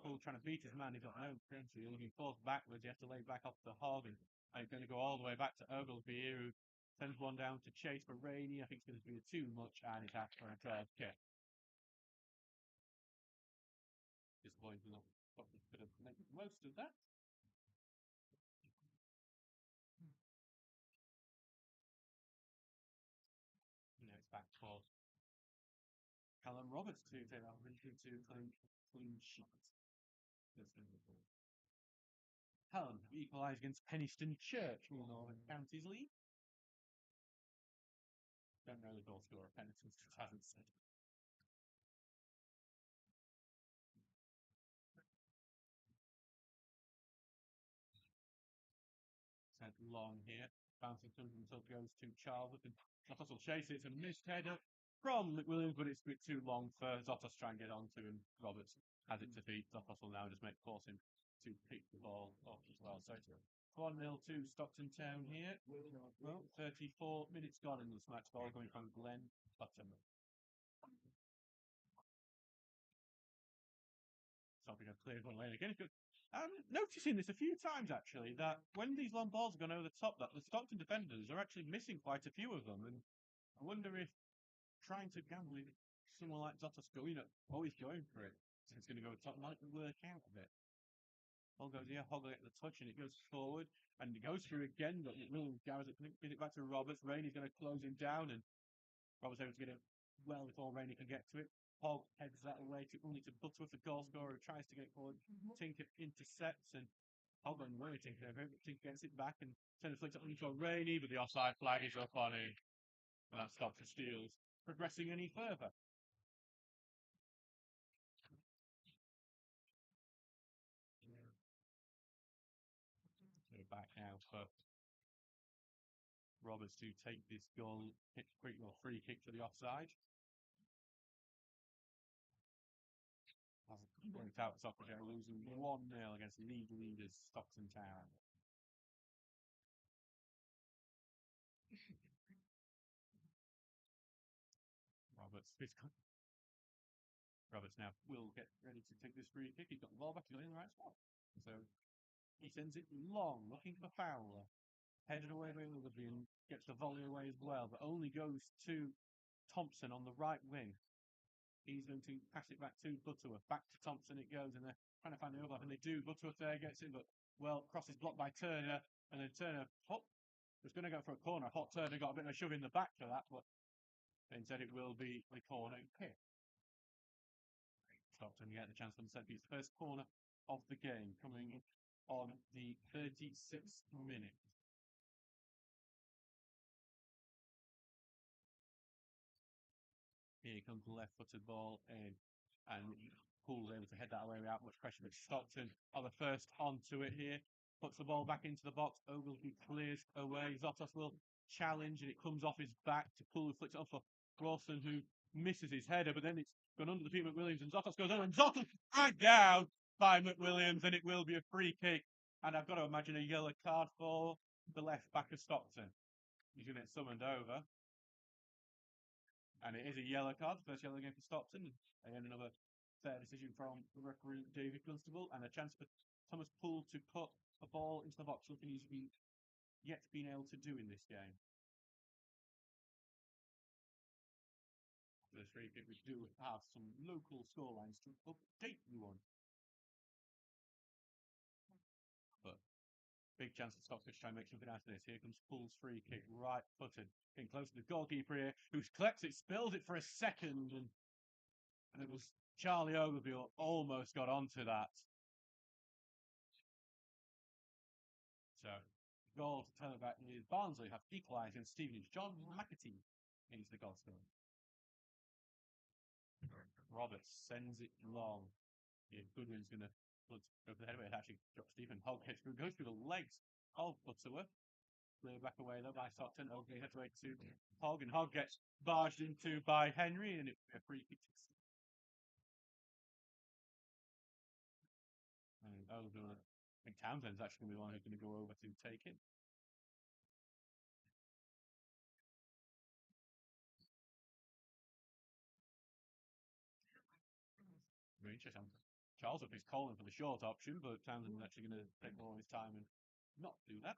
Poole trying to beat his man. He's got no currency. Looking forced backwards. He has to lay back off the hog, and he's going to go all the way back to Ogilvie here, who sends one down to chase for Rainey. I think it's going to be too much, and it's after a third kick. Disappointing enough. Could have made most of that. Now it's back for Callum Roberts to take that opportunity to clean sheet. Helen have equalised against Penistone Church in the Northern Counties League. Don't know the goal scorer of Penistone, just hasn't said. Sent long here. Bouncing until it goes to Charles, and Zotos will chase it. It's a missed header from McWilliams, but it's a bit too long for Zotos to try and get onto him. Roberts has it to feet. Zotos will now just force him to pick the ball up as well. So it's 1-0 to Stockton Town here. Well, 34 minutes gone in this match. Ball going from Glenn Button. Something I've cleared one lane again. I'm noticing this a few times actually, that when these long balls are going over the top, that the Stockton defenders are actually missing quite a few of them. And I wonder if trying to gamble with someone like Zotos always going for it, so it's going to go top, might work out a bit. Ball goes here, Hoggle at the touch, and it goes forward, and it goes through again, but Williams gathers it, gives it back to Roberts. Rainey's going to close him down, and Roberts able to get it well before Rainey can get to it. Hogg heads that away to only to Butterworth, the goal scorer, who tries to get forward. Tinker intercepts, and Hogg on way Tinker over it, but Tinker gets it back and sends it flicks it onto Rainey, but the offside flag is up on him, and that stops the Steels progressing any further. So back now for Roberts to take this goal, free kick to the offside. As it worked out, Stockbridge are losing 1-0 against league leaders Stockton Town. Roberts now will get ready to take this free kick. He's got the ball back, he's got it in the right spot. So he sends it long, looking for Fowler. Headed away by Willoughby and gets the volley away as well, but only goes to Thompson on the right wing. He's going to pass it back to Butterworth. Back to Thompson it goes, and they're trying to find the overlap, and they do. Butterworth there gets it, but cross is blocked by Turner, and then Turner was going to go for a corner. Turner got a bit of a shove in the back for that, but instead it will be the corner kick. Stockton get the chance for the set piece. First corner of the game coming on the 36th minute. Here comes the left-footed ball in, and Poole's able to head that away without much pressure. But Stockton are the first onto it here. Puts the ball back into the box. Ogilvie clears away. Zotos will challenge, and it comes off his back to Poole, who flicks it off for Rawson, who misses his header, but then it's gone under the feet of McWilliams, and Zotos goes on, and Zotos dragged down by McWilliams, and it will be a free kick. And I've got to imagine a yellow card for the left back of Stockton. He's going to get summoned over. And it is a yellow card, first yellow game for Stockton. Again, another fair decision from the referee, David Constable, and a chance for Thomas Poole to put a ball into the box, something he's yet been able to do in this game. For this free kick, we do have some local scorelines to update you on. But big chance for Stockbridge to try and make something out of this. Here comes Poole's free kick, right-footed, getting close to the goalkeeper here, who collects it, spills it for a second, and it was Charlie Ogilvie who almost got onto that. So, the goal to tell about is Barnsley have equalised against Stevenage. John McAtee is the goal scorer. Roberts sends it long. Yeah, Goodwin's going to Bloods over the head of it. It actually drops deep and Hogg hits through, goes through the legs of Butterworth. Clear back away though by Stockton. Oakley heads away to Hogg, and Hogg gets barged into by Henry, and it's a free kick. And over, I think Townsend's actually going to be the one who's going to go over to take it. Very interesting. Charles up is calling for the short option, but Townsend's actually going to take all his time and not do that.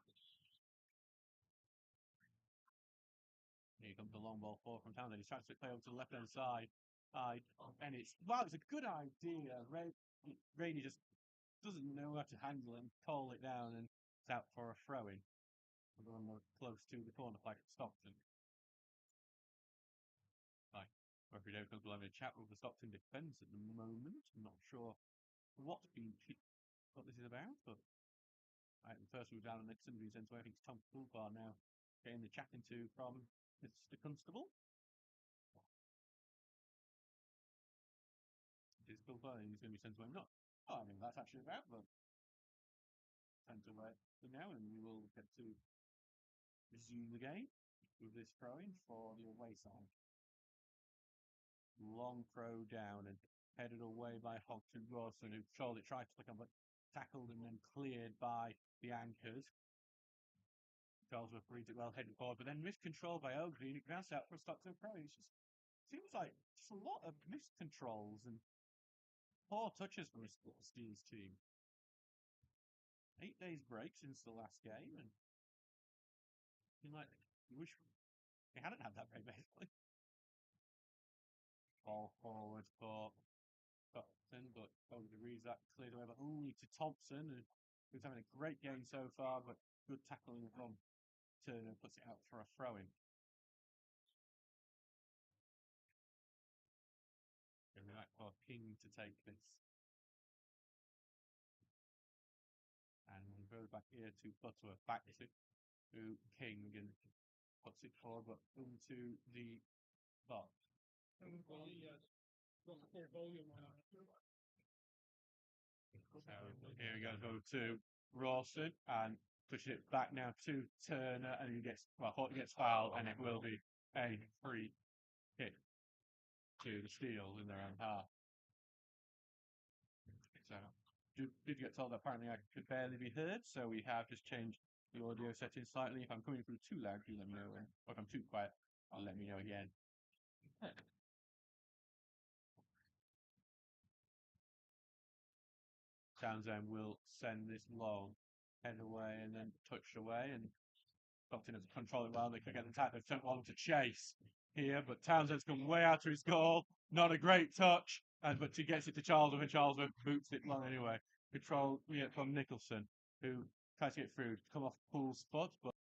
Here comes the long ball forward from Townsend. He's trying to play over to the left hand side. And it's a good idea. Rainey just doesn't know how to handle it and call it down, and it's out for a throw in. Close to the corner flag at Stockton. Right. Referee David comes having a chat with the Stockton defence at the moment. I'm not sure what this is about, but the first move down on Nixon being sent away. I think it's Tom Coulthard now getting the chatting to from Mr. Constable. It's Coulthard, and he's going to be sent away. Not, I mean, that's actually about, but sent away for now, and we will get to resume the game with this throwing for the away side. Long throw down and headed away by Hogton Rawson, who Charlotte tried to flick on, but tackled and then cleared by the anchors. Charlesworth reads it well, headed forward, but then miscontrolled by Oakley, and it bounced out for a Stockton throw. It just seems like just a lot of miscontrols and poor touches from this Steelers team. 8 days break since the last game, and you wish they hadn't had that break, basically. Ball forward for Stockton, but Oakley reads that, cleared away, but only to Thompson, who's having a great game so far, but good tackling from Turner puts it out for a throw-in. Going back for King to take this. And goes back here to Butterworth, back to King, and puts it forward, but into the box. So here we go to Rawson, and push it back now to Turner, and he gets fouled, and it will be a free kick to the Steels in their own half. So did get told that apparently I could barely be heard, so we have just changed the audio settings slightly. If I'm coming through too loud, do let me know, or if I'm too quiet, I'll let me know again. Townsend will send this long head away and then touch away, and Stockton has control it well. They could get the tap. They've sent one to chase here, but Townsend's gone way out to his goal. Not a great touch, but he gets it to Charlesworth, and Charlesworth boots it long anyway. Control from Nicholson, who tries to get through, come off Poole's foot, but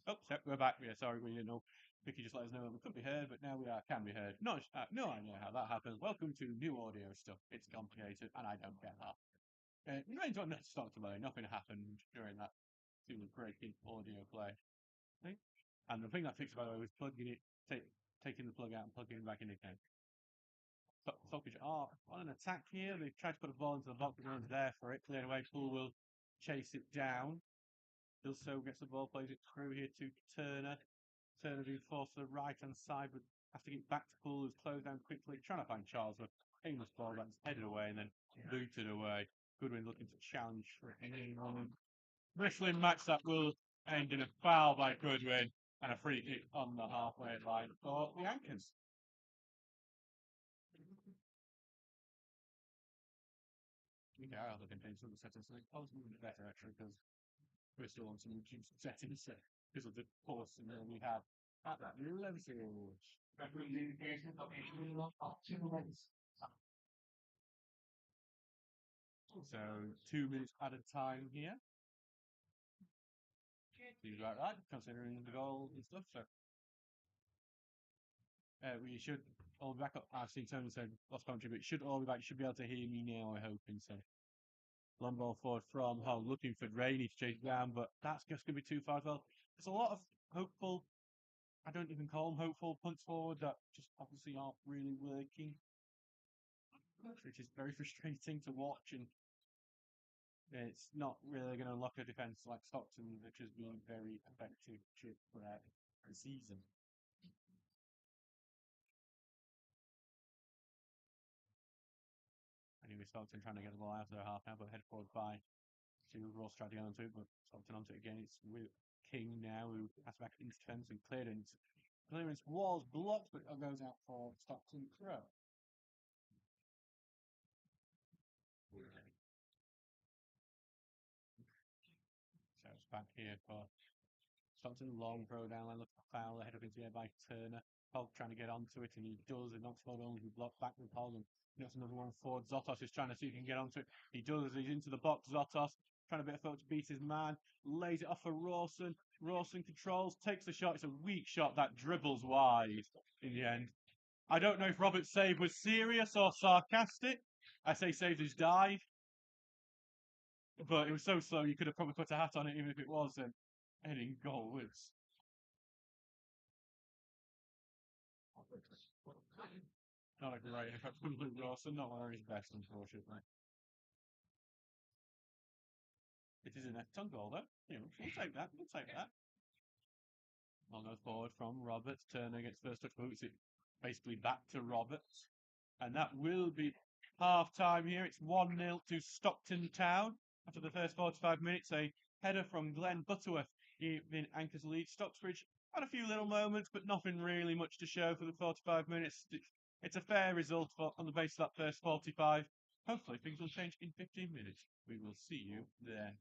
Oh, so we're back. Yeah, sorry, we didn't know. Vicky just let us know that we could be heard, but now we can be heard. No idea how that happens. Welcome to new audio stuff. It's complicated, and I don't get that. Remains on that Stockton today. Nothing happened during that breaking audio play. And the thing that fixed, by the way, was plugging it, taking the plug out and plugging it back in again. Stockbridge are on an attack here. They've tried to put a ball into the box, but no one's there for it. Cleared away. Poole will chase it down. Does so, gets the ball, plays it through here to Turner. Turner being forced to the right-hand side, but has to get back to Poole, who's closed down quickly, trying to find Charles, but aimless ball that's headed away and then booted away. Goodwin looking to challenge for anyone. Wrestling match that will end in a foul by Goodwin and a free kick on the halfway line for the Anchors. Yeah, I think some of the settings I was moving it better actually because we're still on some reduced settings because of the course and then we have at that level. So 2 minutes at a time here. Seems about right, considering the goal and stuff. So we should all be back up. I've seen Tony said lost country, but should all be back. You should be able to hear me now, I hope. And so long ball forward from Hull, looking for Rainey to chase down, but that's just going to be too far as well. There's a lot of hopeful, I don't even call them hopeful punts forward that just obviously aren't really working, which is very frustrating to watch. And it's not really going to unlock a defence like Stockton, which has been very effective throughout the season. Anyway, Stockton trying to get the ball out of their half now, but head forward by Ross tried to get onto it, but Stockton onto it again. It's with King now, who has back into defence and clearance. Clearance was blocked, but it goes out for Stockton throw. So it's back here for Stockton. Long throw down line, look for foul, head up into the air by Turner. Hogg trying to get onto it, and he does. It knocks forward only blocked back with Hogg. That's another one for Zotos, is trying to see if he can get onto it. He does. He's into the box. Zotos trying a bit of foot to beat his man. Lays it off for Rawson. Rawson controls, takes the shot. It's a weak shot that dribbles wide in the end. I don't know if Robert's save was serious or sarcastic. I say saved his dive. But it was so slow you could have probably put a hat on it even if it wasn't heading goalwards. Not a great effort from Luke Rawson, not one of his best, unfortunately. It is a net-ton goal, though. Yeah, we'll take that. We'll take that. Long goes forward from Roberts. Turner gets first touch, boots it basically back to Roberts. And that will be half-time here. It's 1-0 to Stockton Town. After the first 45 minutes, a header from Glenn Butterworth giving Anchors lead. Stocksbridge had a few little moments, but nothing really much to show for the 45 minutes. It's a fair result on the basis of that first 45. Hopefully things will change in 15 minutes. We will see you then.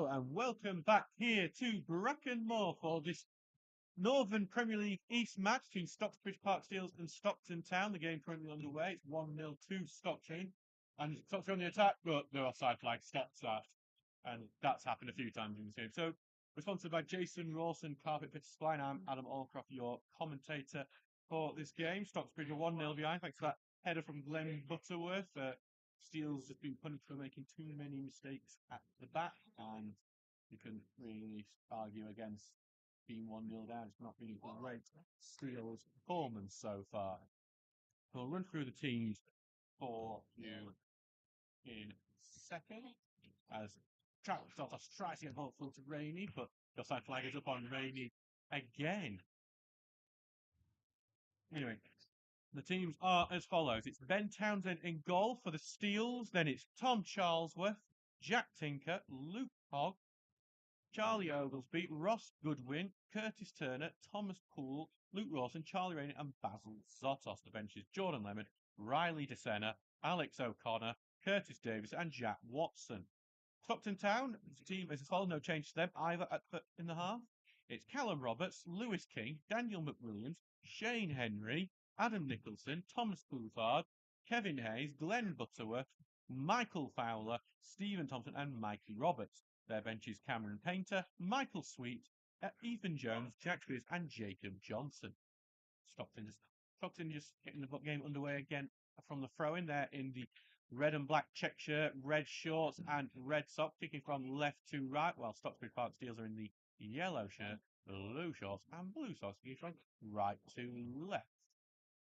Hello and welcome back here to Bracken Moor for this Northern Premier League East match between Stocksbridge Park Steels and Stockton Town. The game currently underway. It's 1-0 to Stockton. And Stockton on the attack, but the offside flag stops that. And that's happened a few times in this game. So, sponsored by Jason Rawson, Carpet Pit Supply, and I'm Adam Allcroft, your commentator for this game. Stocksbridge are 1-0 behind, thanks to that header from Glenn Butterworth. Steele's just been punished for making too many mistakes at the back, and you can really argue against being 1-0 down. It's not been a great Steele's performance so far. We'll run through the teams for you in a second, as Stockton tries to get hopeful to Rainey, but the offside flag is up on Rainey again. Anyway, the teams are as follows. It's Ben Townsend in goal for the Steels. Then it's Tom Charlesworth, Jack Tinker, Luke Hogg, Charlie Oglesby, Ross Goodwin, Curtis Turner, Thomas Poole, Luke Rawson, Charlie Rainey, and Basil Zotos. The benches: Jordan Lemon, Riley DeSena, Alex O'Connor, Curtis Davis, and Jack Watson. Stockton Town, the team is as follows. No change to them either in the half. It's Callum Roberts, Lewis King, Daniel McWilliams, Shane Henry, Adam Nicholson, Thomas Coulthard, Kevin Hayes, Glenn Butterworth, Michael Fowler, Stephen Thompson, and Mikey Roberts. Their benches: Cameron Painter, Michael Sweet, Ethan Jones, Jack Spears, and Jacob Johnson. Stockton just getting the game underway again from the throw-in. There in the red and black check shirt, red shorts, and red socks, kicking from left to right, while Stocksbridge Park Steels are in the yellow shirt, blue shorts, and blue socks, kicking from right to left.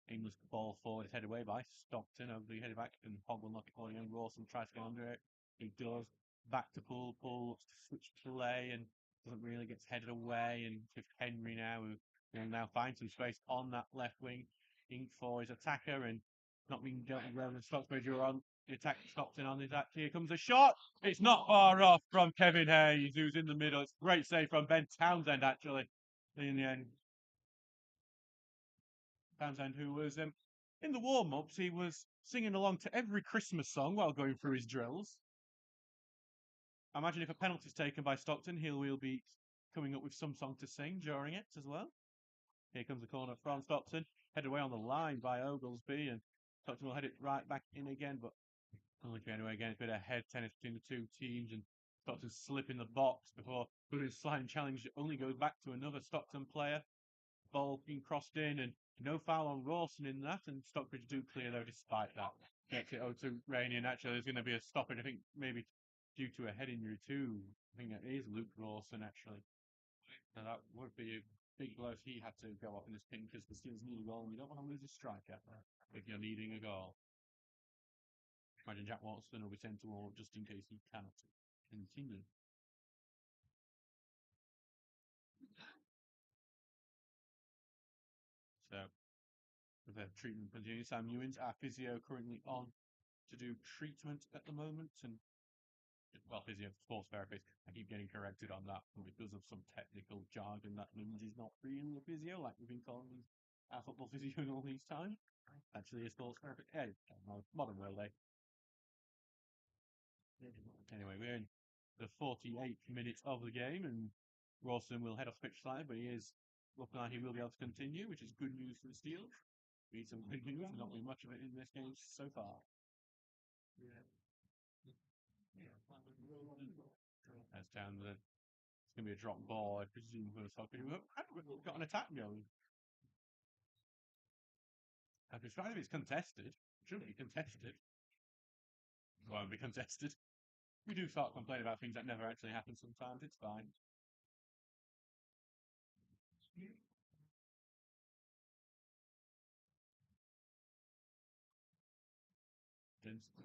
English ball forward is headed away by Stockton. Over the headed back, and Hogg will knock it forward again. Rawson tries to go under it. He does. Back to Poole. Poole looks to switch play and doesn't really, gets headed away. And with Henry now, who will now find some space on that left wing, in for his attacker, and not being dealt with well. Stocksbridge are on the attack. Stockton on the attack. Here comes a shot. It's not far off from Kevin Hayes, who's in the middle. It's a great save from Ben Townsend, actually, in the end. Townsend, who was in the warm-ups, he was singing along to every Christmas song while going through his drills. I imagine if a penalty is taken by Stockton, he will be coming up with some song to sing during it as well. Here comes the corner from Stockton, headed away on the line by Oglesby, and Stockton will head it right back in again, but only anyway again. It's a bit of head tennis between the two teams, and Stockton slip in the box before putting a sliding challenge. It only goes back to another Stockton player. Ball being crossed in, and no foul on Rawson in that, and Stockbridge do clear though despite that. Gets it over to Rainey, and actually there's going to be a stoppage, I think maybe due to a head injury too. I think it is Luke Rawson actually. Now that would be a big blow if he had to go off in this pin, because the Steelers need a goal and you don't want to lose a striker if you're needing a goal. Imagine Jack Watson will be sent to all just in case he cannot continue. So, with their treatment continuing, Sam Ewins, our physio, currently on to do treatment at the moment, and well, physio, sports therapist. I keep getting corrected on that because of some technical jargon that means he's not really a physio, like we've been calling our football physio in all these times. Actually, a sports therapist. Hey, modern world, eh? Anyway, we're in the 48th minute of the game, and Rawson will head off pitch slightly, but he is looking like he will be able to continue, which is good news for the Steelers. We need some good news, and not been much of it in this game so far. That's down the. It's going to be a drop ball, I presume, for Stockton. We've got an attack going. I've described it as contested. It shouldn't be contested. It won't be contested. We do start complaining about things that never actually happen sometimes. It's fine.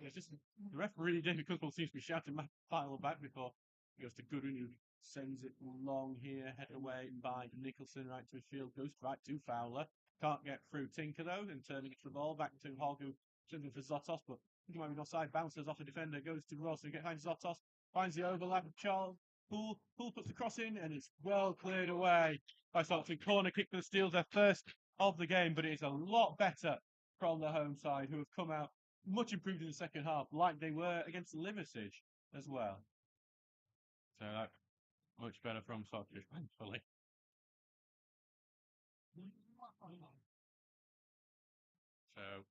It's just the referee, David Cookwell, seems to be shouting my final back before he goes to Goodwin, who sends it long here, head away by Nicholson, right to midfield, goes right to Fowler. Can't get through Tinker though, and turning the ball back to Hogg, who sends for Zotos, but he might be offside, bounces off the defender, goes to Ross, who gets behind Zotos, finds the overlap of Charles. Poole puts the cross in, and it's well cleared away by Stockton. Corner kick for the Steelers, their first of the game, but it is a lot better from the home side, who have come out much improved in the second half, like they were against Liversidge as well. So that much better from Stockbridge, thankfully. So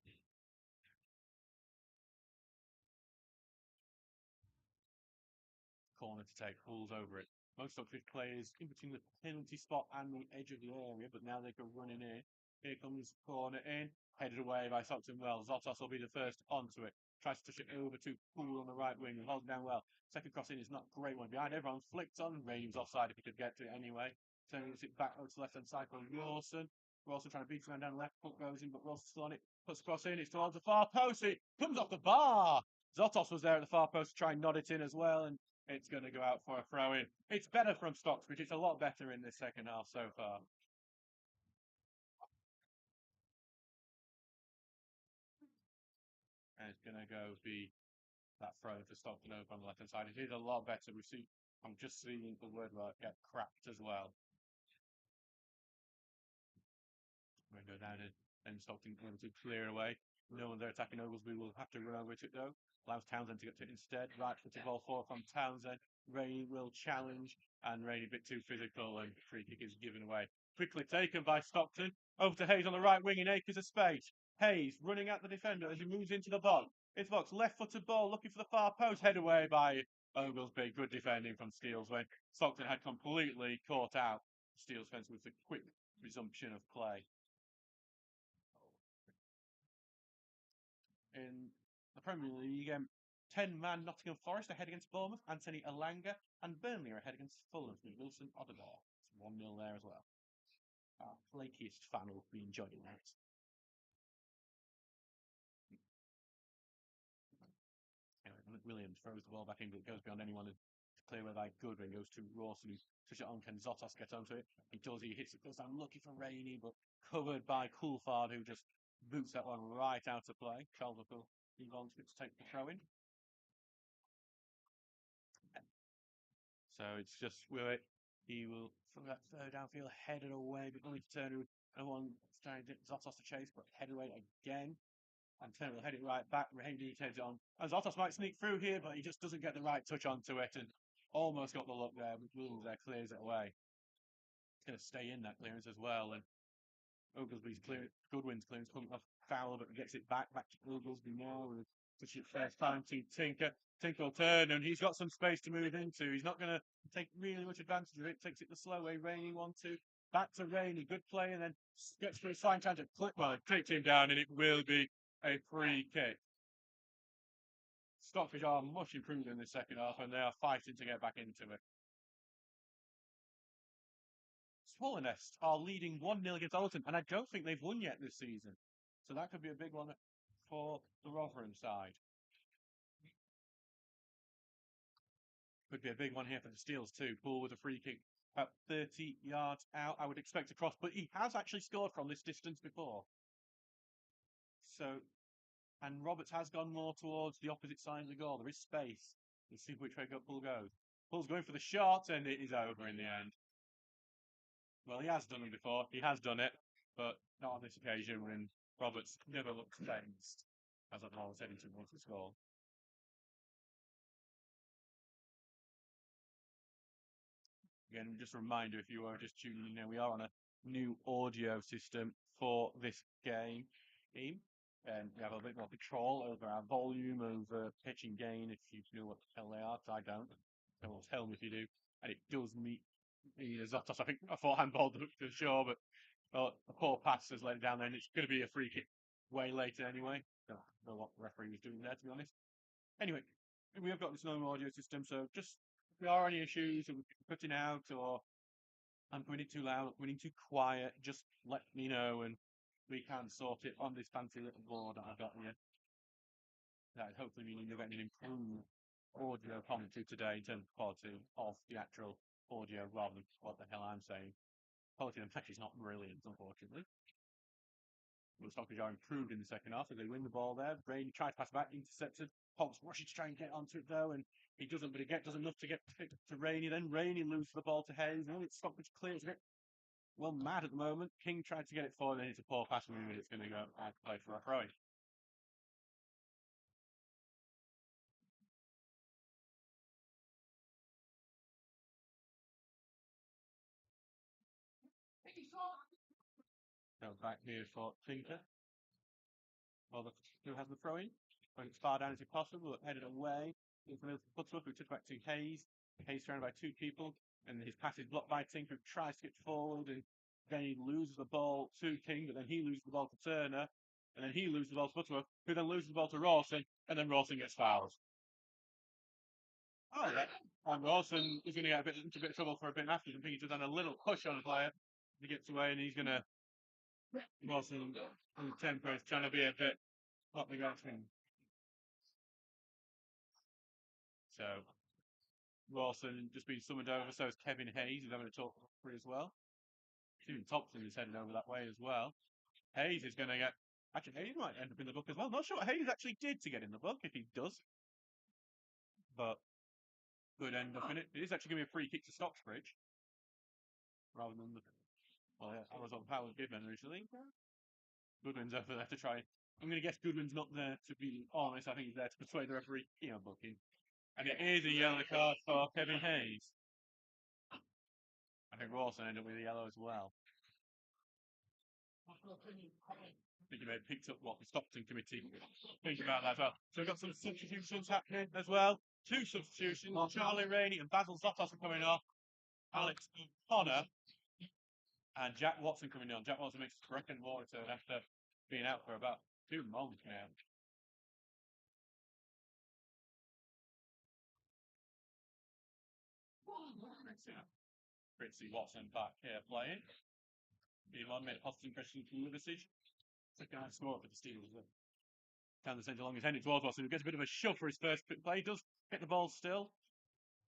corner to take, pulls over it. Most Stockbridge players in between the penalty spot and the edge of the area, but now they go running in. Here comes corner in, headed away by Stockton well. Zotos will be the first onto it. Tries to push it over to Poole on the right wing and holds down well. Second cross in is not a great one. Behind everyone, flicked on. Rainey's offside if he could get to it anyway. Turns it back over to the left hand side for Rawson. Rawson trying to beat him down the left, foot goes in, but Rawson's still on it. Puts the cross in, it's towards the far post. It comes off the bar. Zotos was there at the far post to try and nod it in as well, and it's going to go out for a throw in. It's better from Stocksbridge. It's a lot better in this second half so far. And it's going to go be that throw for Stockton over on the left hand side. It is a lot better. I'm just seeing the word right get cracked as well. We're going to go down and Stockton able to clear away. No one there attacking Oglesby will have to run over to it though. Allows Townsend to get to it instead. Right footed ball forward from Townsend. Rainey will challenge, and Rainey a bit too physical, and free kick is given away. Quickly taken by Stockton. Over to Hayes on the right wing in acres of space. Hayes running at the defender as he moves into the box. It's box left footed ball looking for the far post. Head away by Oglesby. Good defending from Steele's when Stockton had completely caught out Steele's fence with the quick resumption of play. In the Premier League, 10-man Nottingham Forest ahead against Bournemouth, Anthony Elanga, and Burnley are ahead against Fulham with Wilson Odegaard. It's 1-0 there as well. Our flakiest fan will be enjoying that. Anyway, Williams throws the ball back in, but it goes beyond anyone to clear away by Goodwin. Goes to Rawson, who touches it on. Can Zotos get onto it? He does. He hits it. Goes down looking for Rainey, but covered by Coulthard, who just boots that one right out of play. Charles will move on to take the throw in. So it's just will it. He will from that third downfield headed away, but only to turn and one trying to Zotos to chase, but head away again. And Turner will head it right back. Raheem heads it on. And Zotos might sneak through here, but he just doesn't get the right touch onto it and almost got the look there. But Williams there clears it away. It's going to stay in that clearance as well. And Oglesby's clear, Goodwin's clearance comes off foul, but gets it back to Oglesby now. Touch it first time to Tinker. Tinker will turn, and he's got some space to move into. He's not going to take really much advantage of it. Takes it the slow way. Rainey 1-2. Back to Rainey. Good play, and then gets for his fine tangent. Click well, it takes him down, and it will be a free kick. Stockbridge are much improved in the second half, and they are fighting to get back into it. Swallownest are leading 1-0 against Alton, and I don't think they've won yet this season. So that could be a big one for the Rotherham side. Could be a big one here for the Steels too. Ball with a free kick about 30 yards out. I would expect a cross, but he has actually scored from this distance before. So, and Roberts has gone more towards the opposite side of the goal. There is space. Let's see which way Poole goes. Poole's going for the shot, and it is over in the end. Well, he has done it before. He has done it, but not on this occasion when Roberts never looks phased, as I was heading towards the score. Again, just a reminder, if you are just tuning in now, we are on a new audio system for this game. And we have a bit more control over our volume, over pitch and gain, if you know what the hell they are, because I don't. No one will tell me if you do. And it does meet Zotos. I thought handball for sure, but a poor pass has let it down there, and it's going to be a free kick way later anyway. Don't know what the referee was doing there, to be honest. Anyway, we have got this normal audio system, so just if there are any issues with cutting out or I'm coming in too loud, coming in too quiet, just let me know and we can sort it on this fancy little board that I've got here. That hopefully meaning you're getting an improved audio quality today in terms of quality of the actual audio rather than what the hell I'm saying. Quality of the text is not brilliant, unfortunately. The Stockbridge are improved in the second half as they win the ball there. Rainey tries to pass back, intercepted. Hobbs rushes to try and get onto it though, and he doesn't, but he does enough to get to Rainey. Then Rainey loses the ball to Hayes. And it's Stockbridge clears it. Well, mad at the moment. King tried to get it forward, and it's a poor pass move, and it's going to go out to play for a throw. Go back here for Tinker. Well, who has the throw in? Going as far down as possible, headed away. Butterworth, who took back to Hayes. Hayes surrounded by two people, and his pass is blocked by Tinker, who tries to get forward, and then he loses the ball to King, but then he loses the ball to Turner, and then he loses the ball to Butterworth, who then loses the ball to Rawson, and then Rawson gets fouled. Oh, yeah. And Rawson is going to get into a bit of trouble for a bit after. I think he's just done a little push on the player. He gets away, and he's going to. Rawson, in temper, is trying to be a bit up the ground him. So, Rawson just been summoned over, so is Kevin Hayes, who's having a talk for as well. Even Thompson is heading over that way as well. Hayes is going to get. Actually, Hayes might end up in the book as well. Not sure what Hayes actually did to get in the book, if he does. But could end up in it. It is actually going to be a free kick to Stocksbridge. Rather than the. Well, yeah, I was on power given originally. Goodwin's over there to try. I'm going to guess Goodwin's not there to be honest. I think he's there to persuade the referee, booking. And it is a yellow card for Kevin Hayes. I think Rawson ended up with a yellow as well. I think you may have picked up what the Stockton committee think about that as well. So we've got some substitutions happening as well. Two substitutions. Charlie Rainey and Basil Zotos are coming off. Alex O'Connor and Jack Watson coming on. Jack Watson makes his second war return after being out for about 2 months now. Great to see Watson back here playing. Elon made a positive impression from Liverpool. Second half score for the Steelers. Down the centre along his heading towards Watson, who gets a bit of a shove for his first play. He does get the ball still.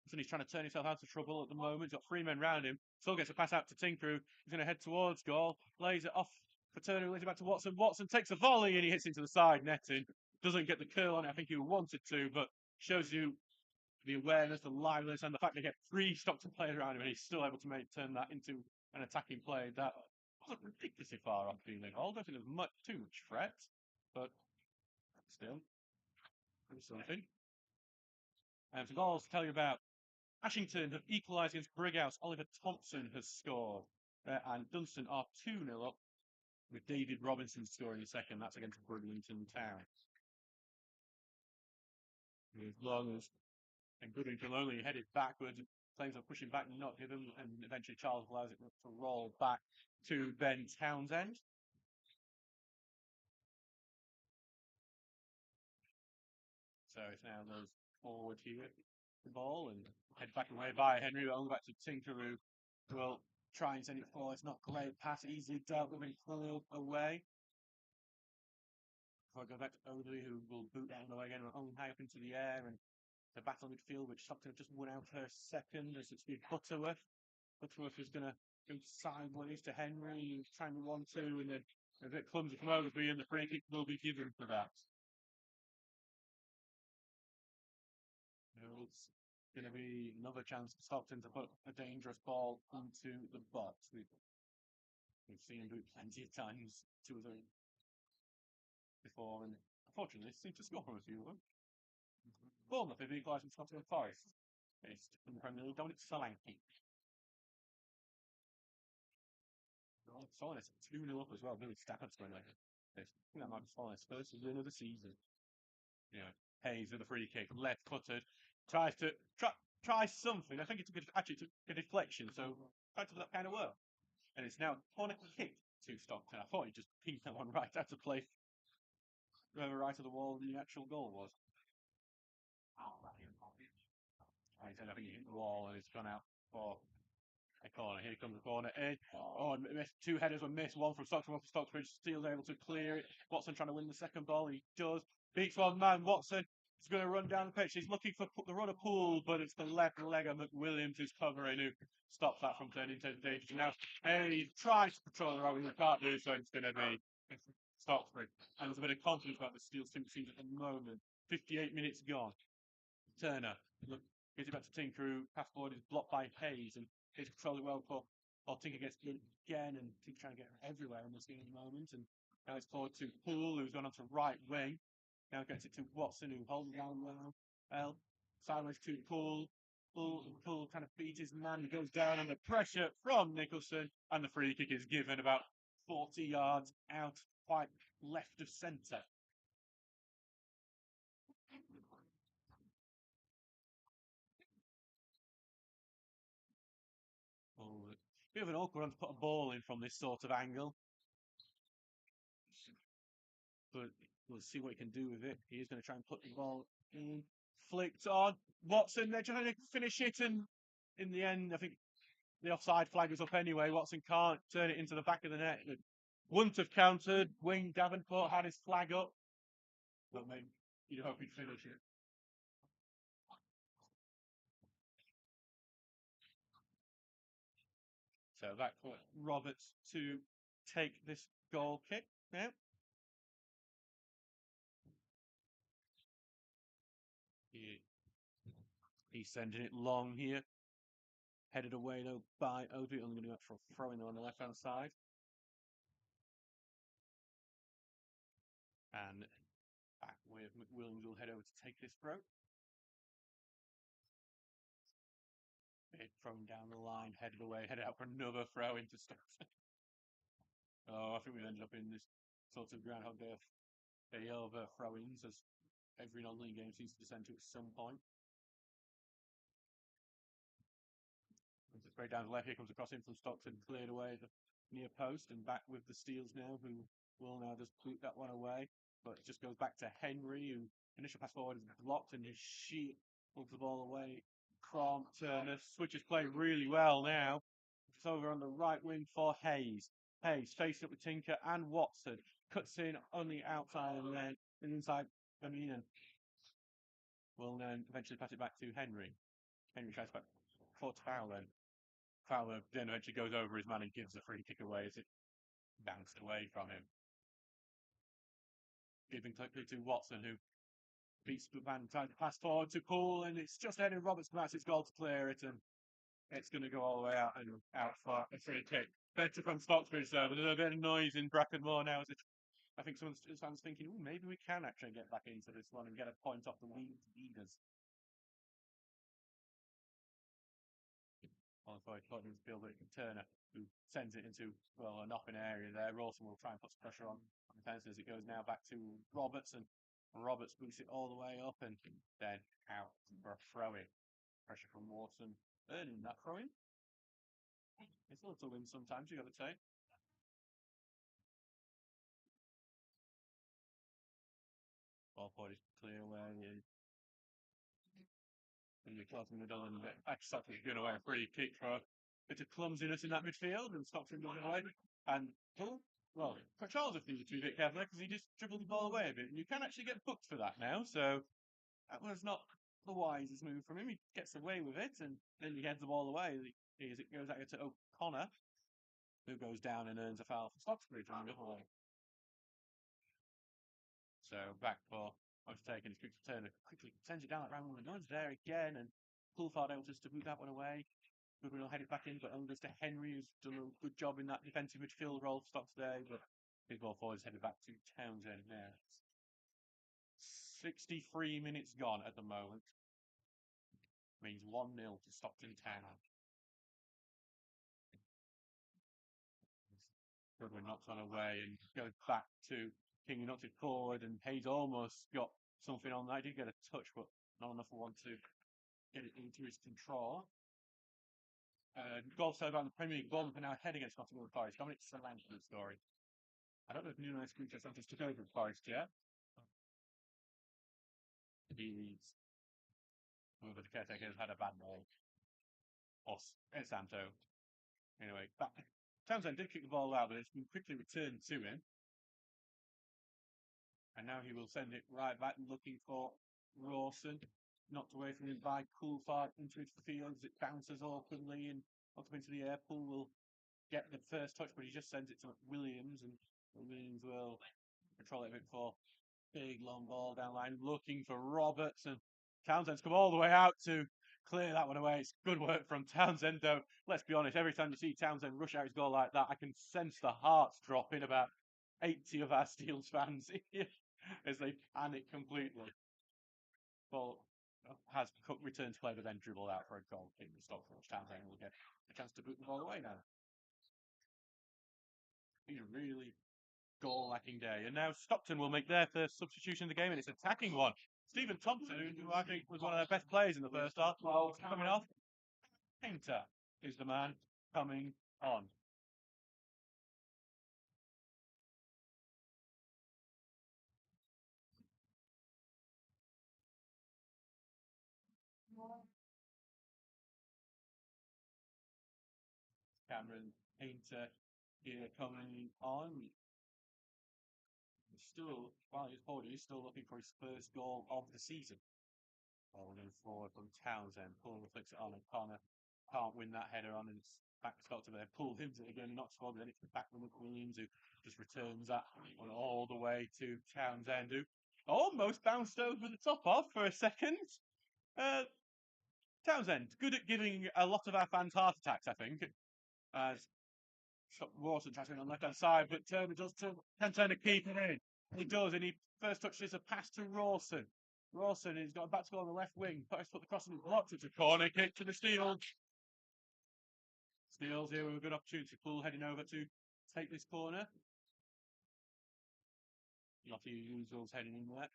So he's trying to turn himself out of trouble at the moment. He's got 3 men round him. Still gets a pass out to Tinker. He's going to head towards goal. Lays it off for Turner, who lays it back to Watson. Watson takes a volley and he hits into the side netting. Doesn't get the curl on it, I think he wanted to, but shows you the awareness, the liveliness, and the fact they get 3 Stockton players around him, and he's still able to turn that into an attacking play. That wasn't ridiculously far off feeling. I don't think there's too much threat, but still, there's something. And some goals to tell you about. Ashington have equalised against Brighouse. Oliver Thompson has scored, and Dunstan are 2-0 up, with David Robinson scoring the second. That's against Bridlington Town. As long as and Goodwin only headed backwards, claims of pushing back, not given, and eventually Charles allows it to roll back to Ben Townsend. So it's now goes forward here, the ball, and head back away by Henry, only back to Tinker, who will try and send it forward. It's not great pass, easily dealt with and cleared away. Before I go back to Odley, who will boot down the way again, only high up into the air, and the battle midfield, which Stockton have just won out her second, as it's been Butterworth. Butterworth is going to go sideways to Henry, trying to 1-2, and then a bit clumsy from Overby, and the free kick will be given for that. It's going to be another chance for Stockton to put a dangerous ball into the box. We've seen him do it plenty of times, 2 or 3 before, and unfortunately, seemed to score from a few of them. Bournemouth have equalised with Nottingham Forest. Based in the Premier League, Dominic Solanke. Solanke 2-0 up as well. Billy Stafford's going like this. I think that might be Solanke's first win of the season. Hayes with a free kick, left footed, tries to try something. I think it's actually took a deflection, so tried to that kind of work. And it's now a corner kick to Stockton. I thought he just pinged that one right out of play. Whoever right of the wall the actual goal was. I think he hit the wall and it's gone out for a corner. Here comes the corner. And missed 2 headers were missed. One from Stockton, one from Stocksbridge. Steele's able to clear it. Watson trying to win the second ball. He does. Beats one man. Watson is going to run down the pitch. He's looking for the runner Poole, but it's the left leg of McWilliams who's covering, who stops that from turning into danger. Now, he tries to control the road, he can't do so. It's going to be Stocksbridge. And there's a bit of confidence about the Steele's team at the moment. 58 minutes gone. Turner, look, gives it back to Tinker, who pass forward is blocked by Hayes, and Hayes controls it well for Tinker gets good again, and Tinker trying to get everywhere in this game at the moment. And now it's forward to Poole, who's gone on to right wing. Now gets it to Watson, who holds it down well. Sideways to Poole. Poole kind of beats his man, goes down under pressure from Nicholson, and the free kick is given about 40 yards out, quite left of centre. Oh, bit of an awkward one to put a ball in from this sort of angle. But we'll see what he can do with it. He is going to try and put the ball in. Flicked on. Watson, they're trying to finish it, and in the end, I think the offside flag was up anyway. Watson can't turn it into the back of the net. Wouldn't have countered. Wayne Davenport had his flag up. But maybe you'd hope he'd finish it. So that put Roberts to take this goal kick now. He's sending it long here. Headed away though by Odry. Only going to go for a throw in on the left hand side. And back with McWilliams will head over to take this throw. Bit thrown down the line, headed away, headed out for another throw into Stockton. Oh, I think we've ended up in this sort of Groundhog Day of throw-ins, as every non-league game seems to descend to at some point. Straight down the left, here comes across in from Stockton, cleared away the near post, and back with the Steels now, who will now just boot that one away. But it just goes back to Henry, who initial pass forward is blocked, and his sheet pulls the ball away from Turner. Switches play really well now. It's over on the right wing for Hayes. Hayes facing up with Tinker and Watson. Cuts in on the outside and then inside Beninin. Will then eventually pass it back to Henry. Henry tries back for Fowler. Fowler then eventually goes over his man and gives the free kick away as it bounced away from him. Giving quickly to Watson, who beats the man, trying to pass forward to Poole, and it's just Eddie Roberts commits his goal to clear it, and it's going to go all the way out and out for a free kick. Better from Stocksbridge though, but there's a bit of noise in Brackenmore now. I think someone's thinking, maybe we can actually get back into this one and get a point off the leaders. Qualified putting field it Turner, who sends it into an open area there. Rawson will try and put some pressure on the defence as it goes now back to Roberts, and Roberts boots it all the way up and then out for a throw-in. Pressure from Rawson, earning that throw-in. It's a little win sometimes, you got to say. Ball point is clear away. And the Clarkson Nadal and Stockton is going away a free kick for a bit of clumsiness in that midfield, and Stockton going away. And Charles has needed to be a bit careful because he just dribbled the ball away a bit. And you can actually get booked for that now, so that was not the wisest move from him. He gets away with it, and then he heads the ball away as it goes out to O'Connor, who goes down and earns a foul for Stocksbridge on the other way. So back for taking his quick turn, quickly sends it down that round one. No one's there again, and Coulthard able to boot that one away. Goodwin will head it back in, but only goes to Henry, who's done a good job in that defensive midfield role for Stock today. But his ball forward is headed back to Townsend now. 63 minutes gone at the moment. Means 1-0 to Stockton Town. Goodwin knocks on away and goes back to King, who knocks it forward, and Hayes almost got something on that. He did get a touch, but not enough for one to get it into his control. Golf said about the Premier League, Bournemouth are now head against Nottingham Forest. Dominic Solanke's story. I don't know if Nuno Espirito Santos took over Forest yet. He's the caretaker has had a bad night. It's Santo. Anyway, Townsend did kick the ball out, but it's been quickly returned to him. And now he will send it right back, looking for Rawson. Knocked away from him by Coulthard into his field as it bounces awkwardly and up into the air. Poole will get the first touch, but he just sends it to Williams, and Williams will control it a bit for big long ball down line, looking for Roberts, and Townsend's come all the way out to clear that one away. It's good work from Townsend, though. Let's be honest, every time you see Townsend rush out his goal like that, I can sense the hearts drop in about 80 of our Steels fans as they panic completely. Ball has returned to play, but then dribbled out for a goal kick. The Stockbridge Townsend will get a chance to boot the ball away now. Been a really goal-lacking day. And now Stockton will make their first substitution in the game, and it's an attacking one. Stephen Thompson, who I think was one of their best players in the first half, coming off. Painter is the man coming on. Cameron Painter here coming on. Still, while he's forward, he's still looking for his first goal of the season. Holding forward from Townsend. Pull flicks it on, and Connor can't win that header on, and it's back to Stockton there. Pull him to again, not scored, but then it's back from Williams, who just returns that one all the way to Townsend, who almost bounced over the top off for a second. Townsend, good at giving a lot of our fans heart attacks, I think. As Rawson tries to on the left hand side, but Turner can Turner keep it in. He does, and he first touches a pass to Rawson. Rawson has got a back to goal on the left wing. Put the cross in his blocked. It's a corner kick to the Steels. Steels here with a good opportunity. Poole heading over to take this corner. Not the usuals heading in there.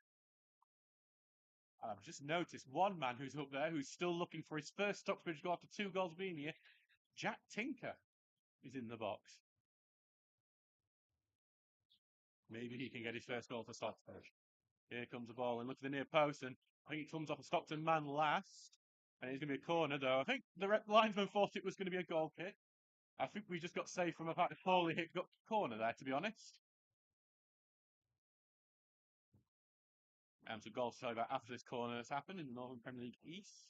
I've just noticed one man who's up there who's still looking for his first Stocksbridge goal after 2 goals being here. Jack Tinker is in the box. Maybe he can get his first goal for Stocksbridge. Here comes the ball, and look at the near post, and I think it comes off a Stockton man last. And it's going to be a corner, though. I think the linesman thought it was going to be a goal kick. I think we just got saved from a fact that poorly hit corner there, to be honest. And some goals to tell you about after this corner has happened in the Northern Premier League East.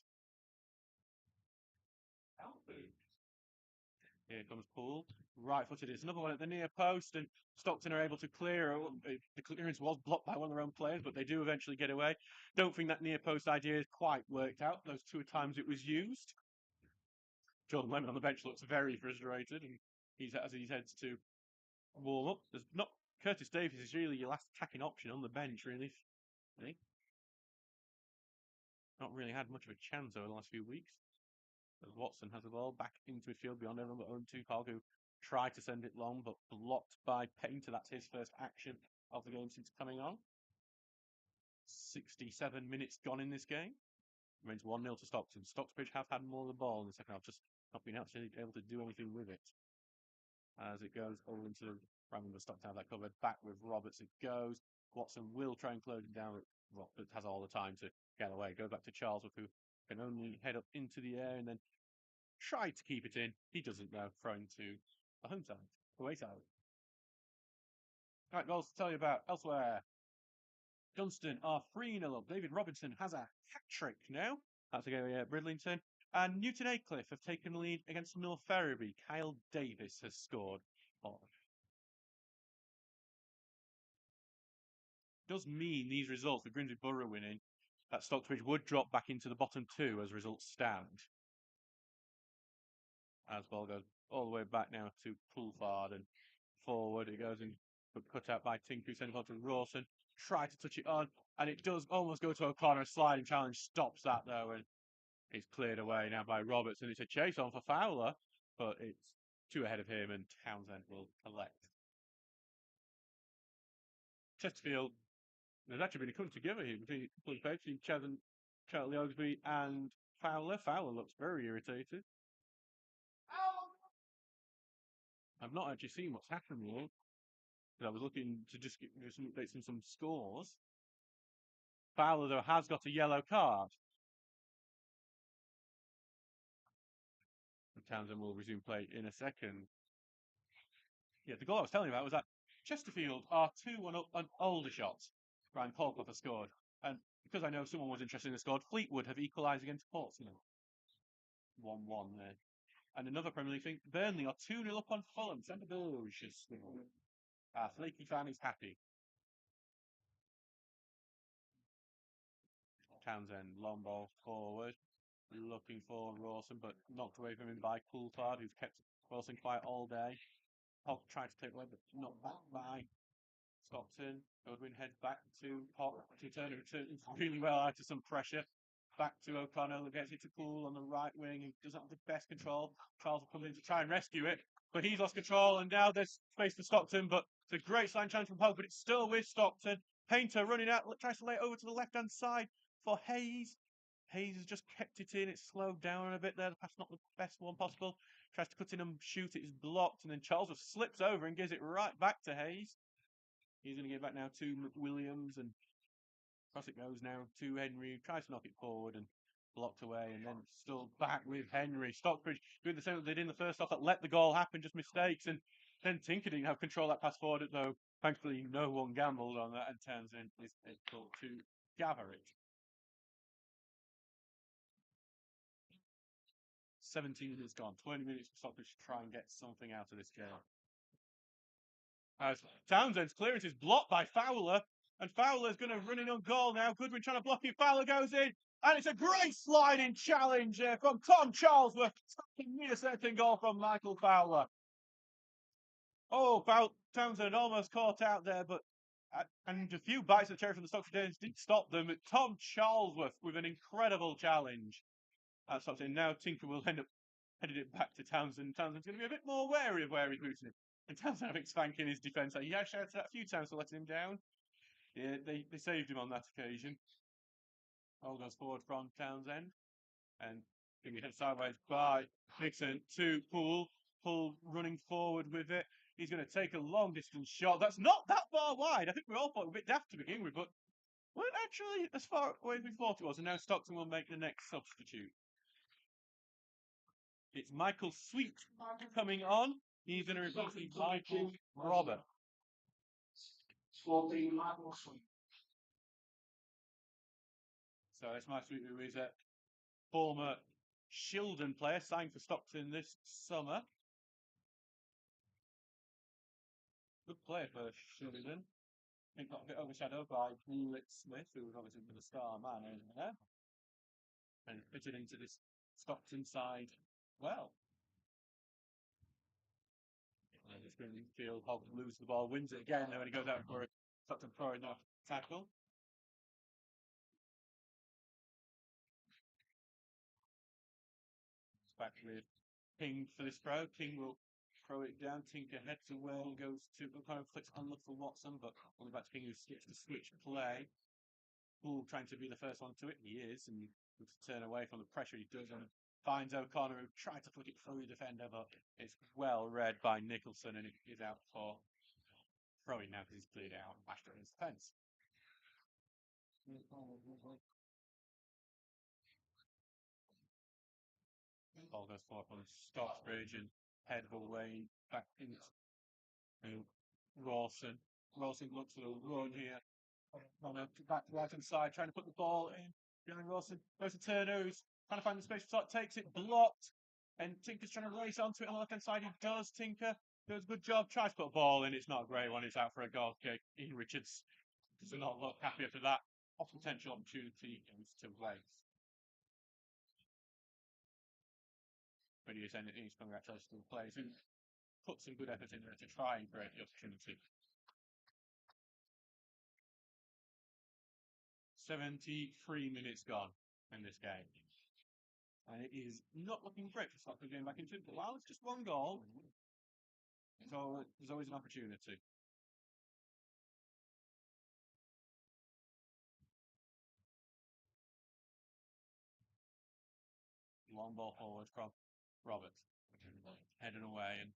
Here comes Poole. Right-footed. It's another one at the near post, and Stockton are able to clear. The clearance was blocked by one of their own players, but they do eventually get away. Don't think that near post idea has quite worked out. Those 2 times it was used. Jordan Lemon on the bench looks very frustrated, and as he heads to warm up. There's not Curtis Davies is really your last attacking option on the bench, really. I think. Not really had much of a chance over the last few weeks. As Watson has the ball back into midfield beyond everyone but Owen Tuchel, who tried to send it long but blocked by Painter. That's his first action of the game since coming on. 67 minutes gone in this game. Remains 1-0 to Stockton. Stocksbridge have had more of the ball in the second half, just not been actually able to do anything with it. As it goes all into the round of Stockton have that covered. Back with Roberts it goes. Watson will try and close it down. Roberts has all the time to get away. Goes back to Charles, who can only head up into the air and then try to keep it in. He doesn't, though, thrown to the home side, away side. Right, goals to tell you about elsewhere. Dunstan are 3-0 up. David Robinson has a hat-trick now. That's against Bridlington. And Newton Aycliffe have taken the lead against North Ferriby. Kyle Davis has scored. Does mean these results, the Grimsby Borough winning, that Stocksbridge would drop back into the bottom 2 as results stand. As ball goes all the way back now to Poulford and forward. It goes in, cut out by Tinku, sent it to Rawson. Try to touch it on, and it does almost go to O'Connor. A sliding challenge stops that, though, and it's cleared away now by Roberts. And it's a chase on for Fowler, but it's 2 ahead of him, and Townsend will collect. Chesterfield, there's actually been a come together here between Charlie Ogsby and Fowler. Fowler looks very irritated. I've not actually seen what's happened yet. I was looking to just get some updates on some scores. Fowler, though, has got a yellow card. And Townsend will resume play in a second. Yeah, the goal I was telling you about was that Chesterfield are 2-1 up on Aldershot. Ryan Polkoff has scored. And because I know someone was interested in the squad, Fleetwood have equalised against Portsmouth. 1-1 there. And another Premier League thing, Burnley are 2-0 up on Fulham. Centre Burge has scored. Flaky fan is happy. Townsend, long ball forward, looking for Rawson, but knocked away from him by Coulthard, who's kept Rawson quiet all day. Pog tried to take away, but not back by Stockton. Godwin heads back to Pog, to Turner, returns really well out of some pressure. Back to O'Connell, gets it to Poole on the right wing, who doesn't have the best control. Charles will come in to try and rescue it. but he's lost control, and now there's space for Stockton, but it's a great slant chance from Hogg, but it's still with Stockton. Painter running out, tries to lay it over to the left-hand side for Hayes. Hayes has just kept it in. It's slowed down a bit there. The pass not the best one possible. Tries to cut in and shoot it. It's blocked, and then Charles just slips over and gives it right back to Hayes. He's going to give back now to McWilliams, and across it goes now to Henry. Tries to knock it forward and blocked away, and then still back with Henry. Stockbridge doing the same that they did in the first half, that let the goal happen, just mistakes, and then Tinker didn't have control of that pass forward, though thankfully no one gambled on that, and Townsend is able to gather it. 17 minutes gone, 20 minutes for Stockbridge to try and get something out of this game. As Townsend's clearance is blocked by Fowler, and Fowler's going to run in on goal now. Goodwin trying to block it. Fowler goes in, and it's a great sliding challenge from Tom Charlesworth. Near second goal from Michael Fowler. Oh, Townsend almost caught out there, but and a few bites of the cherry from the Stockbridge didn't stop them. But Tom Charlesworth with an incredible challenge. Stockton. Now Tinker will end up headed it back to Townsend. Townsend's going to be a bit more wary of where he's booting it. And Townsend, I think, spanking his defence. He has shouted that a few times to let him down. Yeah, they saved him on that occasion. All goes forward from Townsend. And being hit sideways by Nixon to Poole. Poole running forward with it. He's going to take a long distance shot. That's not that far wide. I think we all thought it was a bit daft to begin with, but weren't actually as far away as we thought it was. And now Stockton will make the next substitute. It's Michael Sweet coming on. He's going to replace Michael Robert. So it's Michael Sweet, who is a former Shildon player, signed for Stockton this summer. Good player for Shildon. I think got a bit overshadowed by Bullet Smith, who was obviously the star man in there. And fitted into this Stockton side well. Field, Hogg loses the ball, wins it again, and when he goes out for a Stockton throwing off tackle. Back with King for this throw. King will throw it down. Tinker heads away, goes to kind of flicks unlook for Watson, but only back to King, who skips the switch play. Poole trying to be the first one to it. He is, and looks to turn away from the pressure he does, and finds O'Connor, who tried to flick it through the defender, but it's well read by Nicholson, and it is out for throwing now because he's cleared out Ashton's defence. Ball goes forward from Stocksbridge and head away back into Rawson. Rawson looks for the run here. On a back to the right hand side, trying to put the ball in behind Rawson. Goes to Turner, who's trying to find the space for shot, takes it blocked, and Tinker's trying to race onto it on the left hand side. He does. Tinker does a good job. Tries to put a ball in. It's not a great one. It's out for a goal kick. Ian Richards does not look happy after that. Potential opportunity goes to waste. But he's congratulations to the players who put some good effort in there to try and create the opportunity. 73 minutes gone in this game. And it is not looking great for Stockton going back into it. But while it's just one goal, there's always an opportunity. Long ball forward from Roberts. Heading away and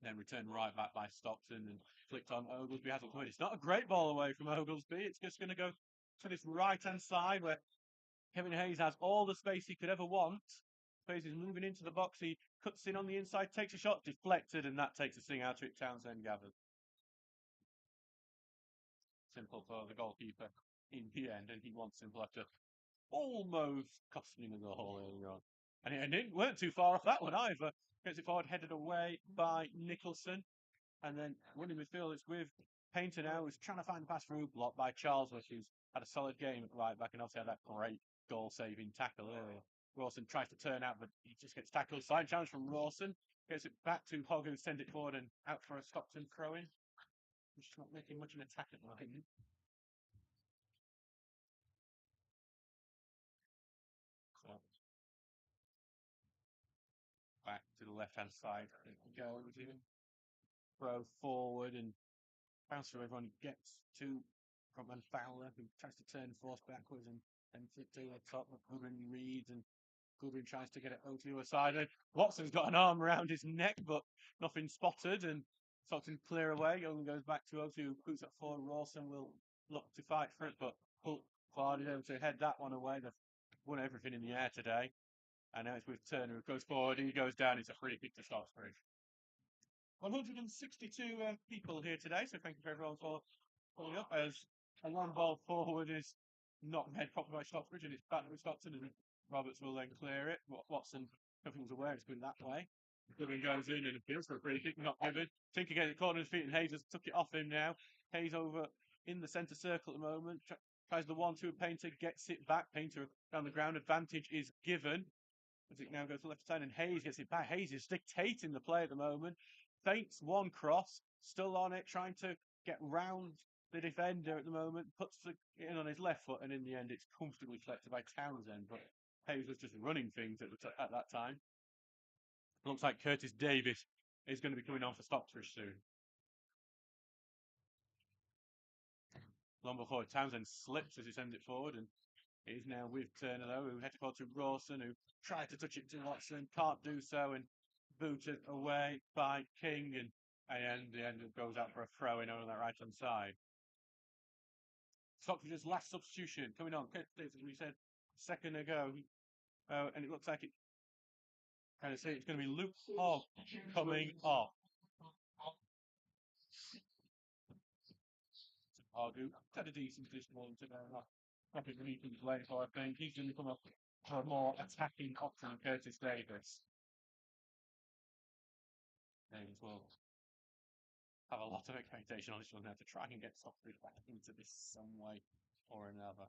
then returned right back by Stockton and flicked on Oglesby. Hasn't put it. It's not a great ball away from Oglesby. It's just going to go to this right-hand side where Kevin Hayes has all the space he could ever want. Hayes is moving into the box. He cuts in on the inside, takes a shot, deflected, and that takes a sting out of it. Townsend gathered. Simple for the goalkeeper in the end, and he wants simple after almost costing him the goal earlier on. And it weren't too far off that one either. Gets it forward, headed away by Nicholson. And then winning midfield, it's with Painter now, who's trying to find the pass through, blocked by Charlesworth, who's had a solid game at right back and also had that great goal-saving tackle earlier. Rawson tries to turn out, but he just gets tackled. Side challenge from Rawson. Gets it back to Hogg, who sends it forward and out for a Stockton throw-in. He's not making much of an attack at the moment. So, back to the left-hand side. Go to throw forward and bounce through everyone. Gets to Van Fowler, who tries to turn force backwards and flip to the top. Goodwin reads and Goodwin tries to get it over to the other side. And Watson's got an arm around his neck, but nothing spotted. And Stockton clear away. Only goes back to O2, puts that forward. Rawson will look to fight for it, but Clark is able to head that one away. They've won everything in the air today. And now it's with Turner, who goes forward. He goes down. It's a free kick to Stocksbridge. 162 people here today, so thank you for everyone for pulling up. As a long ball forward is not made properly by Stocksbridge, and it's back with Stockton, and Roberts will then clear it. Watson, nothing was aware it's going that way. Goodwin goes in and appeals for a free kick, not given. Tinker gets it caught in his feet, and Hayes has took it off him now. Hayes over in the centre circle at the moment. Tries the 1-2, Painter gets it back. Painter down the ground, advantage is given. As it now goes to the left side, and Hayes gets it back. Hayes is dictating the play at the moment. Feints one cross, still on it, trying to get round the defender at the moment. Puts it in on his left foot, and in the end, it's comfortably collected by Townsend. But Hayes was just running things at that time. Looks like Curtis Davis is going to be coming on for Stocksbridge soon. Long before Townsend slips as he sends it forward, and he's now with Turner, though, who had to go to Rawson, who tried to touch it to Watson, can't do so, and booted away by King, and the end goes out for a throw in on that right-hand side. Stockbridge's last substitution coming on. As we said a second ago, and it looks like it. Kind of say it's going to be Luke Hogg coming off. Hogg, who had a decent this morning today. Not a decent play, so I think he's going to come up for a more attacking option than Curtis Davis. James will have a lot of expectation on this one now to try and get Stockbridge back into this some way or another.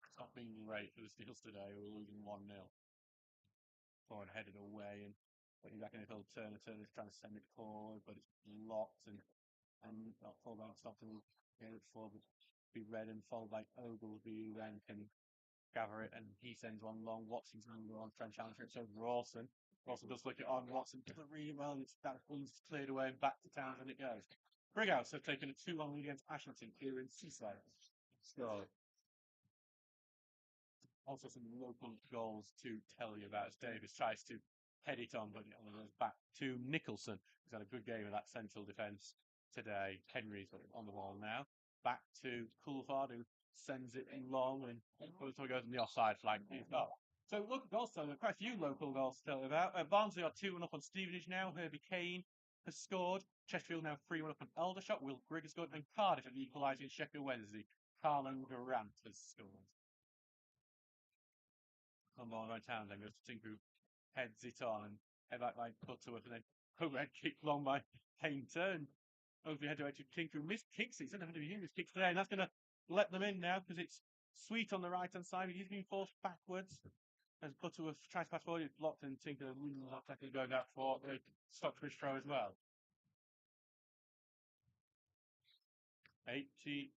It's not been great for the Steels today. We're losing 1-0. Forward headed away and putting back in the field. Turner's trying to send it forward, but it's blocked and not fall by Stockton. Get it forward, be read and followed by Oglesby, who then can gather it, and he sends one long. Watson's going to go on, try and challenge it. So Rawson does flick it on. Watson does it really well, and that one's cleared away and back to Townsend it goes. Brighouse have taken a 2-1 lead against Ashington here in Seaside. So, also some local goals to tell you about as Davis tries to head it on, but it only goes back to Nicholson, who's had a good game of that central defence today. Henry's on the wall now. Back to Coulthard, who sends it long, and goes on the offside flag. So local goals, so quite a few local goals to tell you about. Barnsley are 2-1 up on Stevenage now. Herbie Kane has scored. Chesterfield now 3-1 up on Aldershot. Will Grigg has scored. And Cardiff have equalised in Sheffield Wednesday. Carlan Grant has scored. On ball right hand, then goes to Tinku, heads it on, and head back by Butterworth, and then overhead kick long by Painter, and overhead to Tinku, missed kicks it. He's going to have to be his kicks today, and that's going to let them in now because it's Sweet on the right hand side. He's being forced backwards as Butterworth tries to pass forward. It's blocked, and Tinker not actually going out for the Stockbridge throw as well. 80.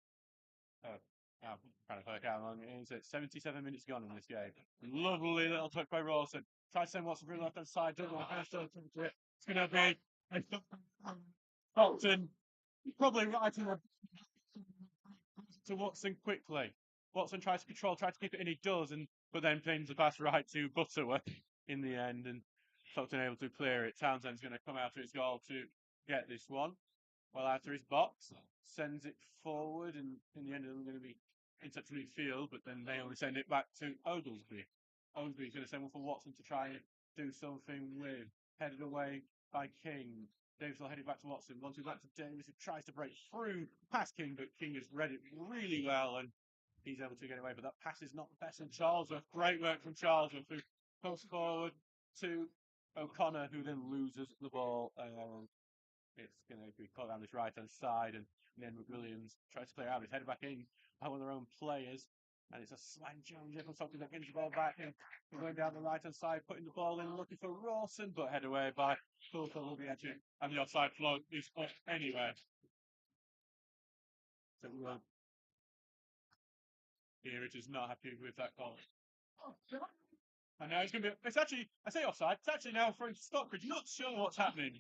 I'm trying to work out how long it is. It's 77 minutes gone in this game. Lovely little touch by Rawson. Try to send Watson through the left hand side. Don't know how to it. It's going to be Stockton probably right in to Watson quickly. Watson tries to control, tries to keep it in, he does, but then flings the pass right to Butterworth in the end, and Stockton able to clear it. Townsend's going to come out to his goal to get this one. Well, after his box, sends it forward, and in the end, they're going to be in touch with midfield, but then they only send it back to Oglesby. Oglesby's going to send one for Watson to try and do something with. Headed away by King. Davis will head it back to Watson. Once back to Davis, who tries to break through past King, but King has read it really well, and he's able to get away. But that pass is not the best. And Charlesworth, great work from Charlesworth, who goes forward to O'Connor, who then loses the ball. It's going to be caught down this right-hand side, and then Williams tries to clear out. He's headed back in by one of their own players, and it's a slang challenge from something that gets the ball back, and going down the right-hand side, putting the ball in, looking for Rawson, but head away by Coulthard will be edging, and the offside flag is up anyway. So here it is not happy with that goal. And now it's going to be. It's actually. I say offside. It's actually now for Stockbridge. Not sure what's happening.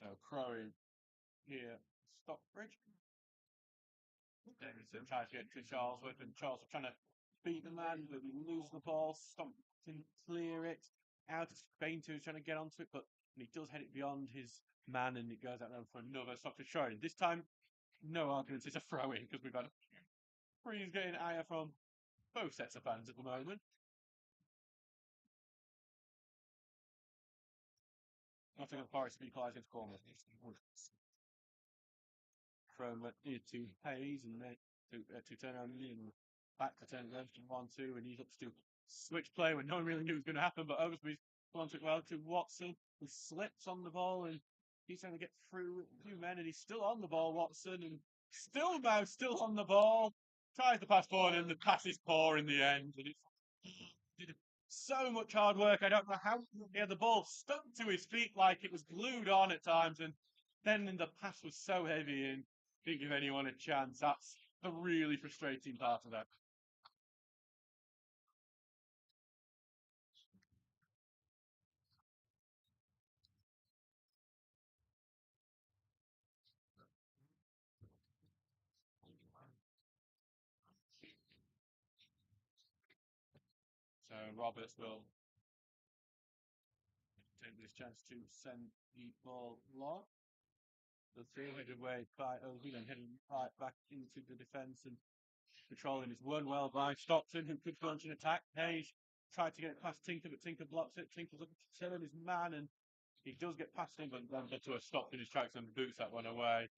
So crowing here, Stockbridge. Davidson tries to get to Charlesworth, and Charlesworth trying to beat the man, but lose the ball. Stockton clear it out. Bainter is trying to get onto it, but he does head it beyond his man, and it goes out there for another Stockton throw. This time, no arguments. It's a throw in because we've had Freeze getting ire from both sets of fans at the moment. Nottingham Forest equalised against Cornwall. From near to Hayes and then to turn around and back to turn left and 1-2, and he looks to switch play when no one really knew it was going to happen. But Oglesby's gone to well to Watson, who slips on the ball and he's trying to get through a few men, and he's still on the ball, Watson, and still on the ball. Tries to pass forward, and the pass is poor in the end. And did so much hard work. I don't know how he had the ball stuck to his feet like it was glued on at times, and then the pass was so heavy and didn't give anyone a chance. That's the really frustrating part of that. So Roberts will take this chance to send the ball long. The three-headed way by Ovid and heading right back into the defence, and controlling is won well by Stockton, who could launch an attack. Hayes tried to get it past Tinker, but Tinker blocks it. Tinker's looking to turn his man, and he does get past him, but then to a Stockton who strikes and boots that one away.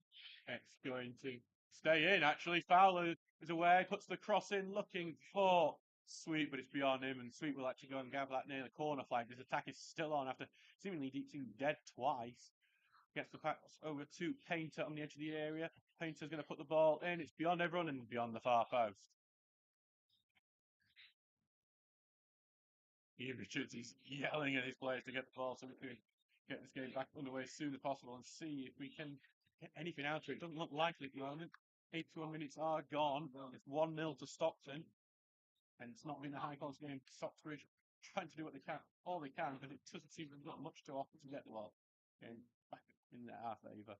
It's going to stay in, actually. Fowler is away, puts the cross in, looking for Sweet, but it's beyond him, and Sweet will actually go and grab that near the corner flag. His attack is still on after seemingly seemed dead twice. Gets the pass over to Painter on the edge of the area. Painter's going to put the ball in. It's beyond everyone and beyond the far post. Richards, he's yelling at his players to get the ball so we can get this game back underway as soon as possible and see if we can get anything out of it. It doesn't look likely at the moment. 81 minutes are gone. It's 1-0 to Stockton. And it's not been a high quality game. Stocksbridge trying to do what they can, all they can, but it doesn't seem they've got much to offer to get the ball. And back in our favour.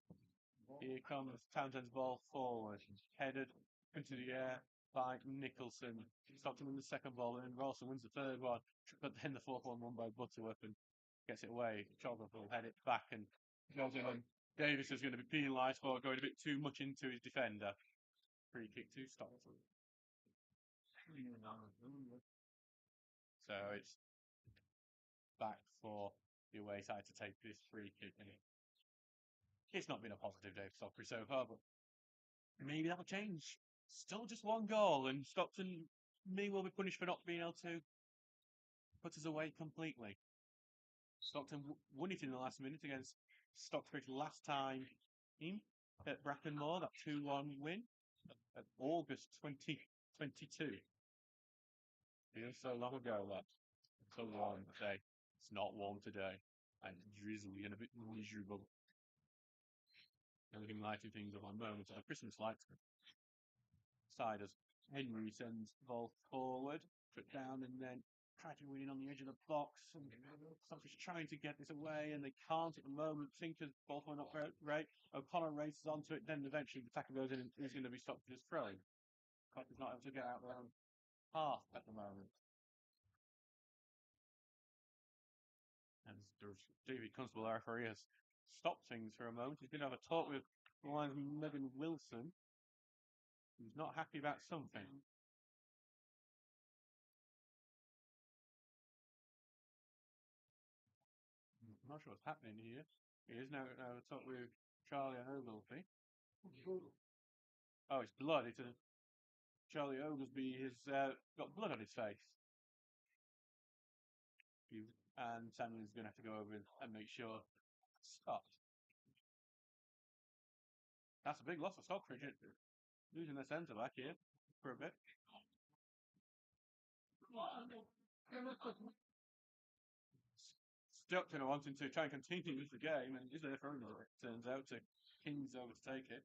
Here comes Townsend's ball forward, headed into the air by Nicholson. Stockton wins the second ball, and Rawson wins the third one. But then the fourth one won by Butterworth and gets it away. Chalmers will head it back, and goes in, and Davis is going to be penalised for going a bit too much into his defender. Free kick to Stockton. So it's back for the away side to take this free kick. And it's not been a positive day for Stockbridge so far, but maybe that'll change. Still just one goal, and Stockton may well be punished for not being able to put us away completely. Stockton won it in the last minute against Stocksbridge last time in at Brackenmore, that 2-1 win at August 2022. Feels so long ago that. So warm today. It's not warm today. And drizzly and a bit miserable. And looking lighting things up on moments of Christmas lights. Side as Henry sends the ball forward, put down, and then try to win in on the edge of the box. And Stockbridge trying to get this away, and they can't at the moment. Tinker's ball point not great. O'Connor races onto it, then eventually the tackle goes in and is going to be stopped for his throwing. He's not able to get out their own half at the moment. And David Constable, our referee, has stopped things for a moment. He's going to have a talk with linesman Megan Wilson, who's not happy about something. I'm not sure what's happening here. He is now a talk with Charlie Oglesby. Oh, it's blood. It's Charlie Oglesby has got blood on his face. And Samuel's going to have to go over and make sure it's stopped. That's a big loss for Stockbridge. Losing their centre back here for a bit. Stockton are wanting to try and continue with the game, and is there for it turns out to Kings over to take it.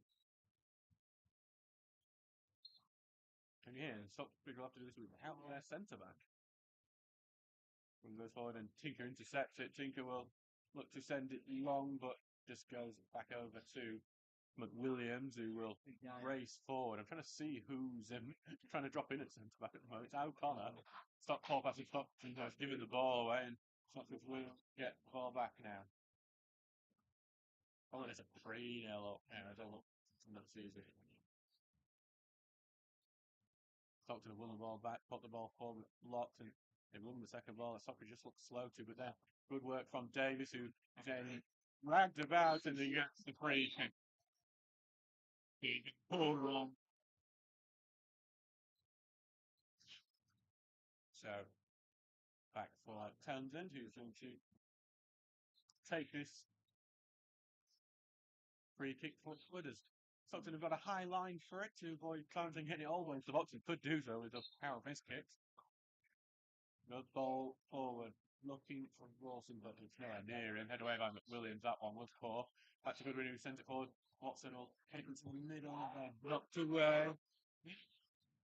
And yeah, Stocksbridge will have to do this without their centre back. When goes forward and Tinker intercepts it, Tinker will look to send it long, but just goes back over to McWilliams, who will race forward. I'm trying to see who's trying to drop in at centre back at the moment. It's O'Connor. Stop ball passing Stockton, has given the ball away, and Stockton will get the ball back now. Oh, there's a 3-0 up now. I don't know from that season. Stockton have won the ball back, put the ball forward, locked, and they won the second ball. Stockton just looked slow to, but then good work from Davis, who is getting dragged about, and he gets the free kick. Pulled wrong. So back for Townsend, who's going to take this free kick forward as Stockton have got a high line for it to avoid Townsend getting it all the way into the box, and could do so with the power of his kicks. Good ball forward, looking for Rawson, but it's nowhere near him. Head away by McWilliams, that one was poor. That's a good one who sent it forward. Watson will take it to the middle, knocked away.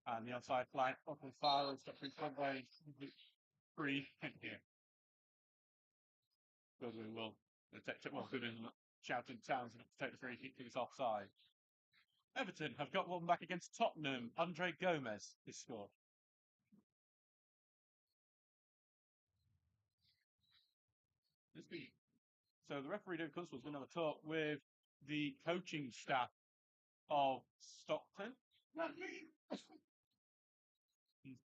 And the outside flank, up and far, and Stockton front way, free kick here. Goodwin will take it, well, Goodwin shouting Townsend to take the free kick to his offside. Everton have got one back against Tottenham. Andre Gomez is scored. So the referee, David Constable, is going to have a talk with the coaching staff of Stockton. He's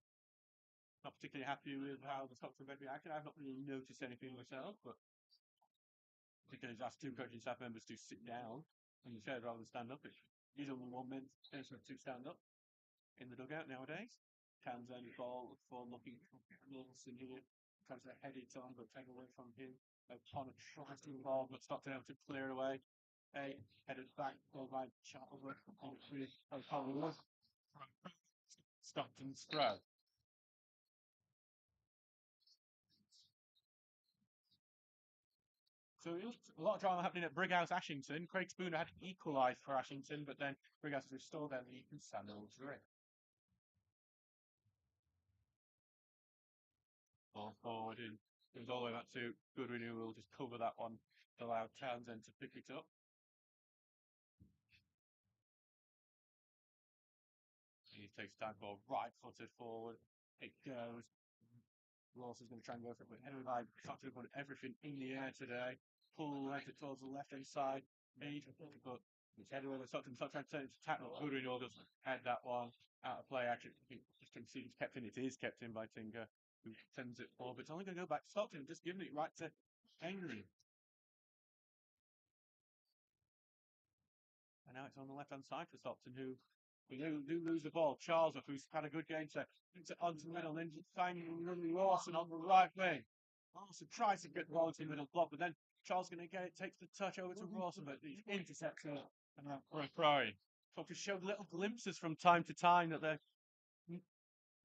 not particularly happy with how the Stockton bed reacted. I've not really noticed anything myself, but because he's asked two coaching staff members to sit down in the chair rather than stand up. He's only one man to stand up in the dugout nowadays. Townsend ball for looking for Wilson here. Tries to head it on, but take away from him. O'Connor tries to involve, but Stockton able to clear away. Headed back by Charles. O'Connor Stockton's throw. So it was a lot of drama happening at Brighouse Ashington. Craig Spooner had equalised for Ashington, but then Brighouse restored their lead and Samuel drew it. Ball forward in. It was all the way back to Goodwin, who will just cover that one to allow Townsend to pick it up. He takes time for right footed forward. It goes. Ross is going to try and go for it, but anyway, I tried to put everything in the air today. Pull it towards the left hand side. But it's headed over Stockton. Stockton trying to tackle Goodwin, or just head that one out of play. Actually, just concedes kept in. It is kept in by Tinker, who sends it forward. But it's only going to go back to Stockton, just giving it right to Henry. And now it's on the left hand side for Stockton, who we do lose the ball. Charles, who's had a good game, to onto the middle, then finding Lawson on the right wing. Lawson tries to get the ball into the middle block, but then Charles going to get it, takes the touch over to Rawson, but he intercepts it. And for a throw. Stockton showed little glimpses from time to time that they're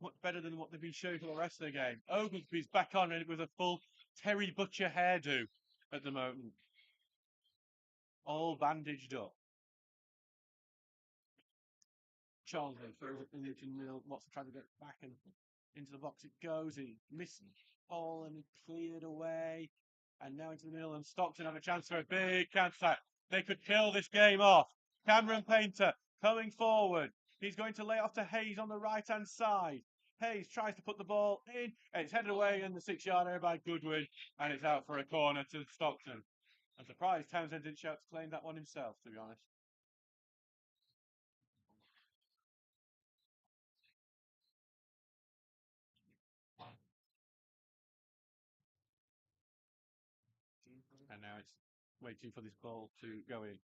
much better than what they've been showing for the rest of the game. Oglesby's back on it with a full Terry Butcher hairdo at the moment. All bandaged up. Charles throws it into the middle. Watson trying to get back and into the box. It goes. He missed the ball and he cleared away. And now into the middle. And Stockton have a chance for a big counter. They could kill this game off. Cameron Painter coming forward. He's going to lay off to Hayes on the right hand side. Hayes tries to put the ball in. And it's headed away in the 6-yard area by Goodwin. And it's out for a corner to Stockton. I'm surprised Townsend didn't shout to claim that one himself, to be honest. And now it's waiting for this ball to go in.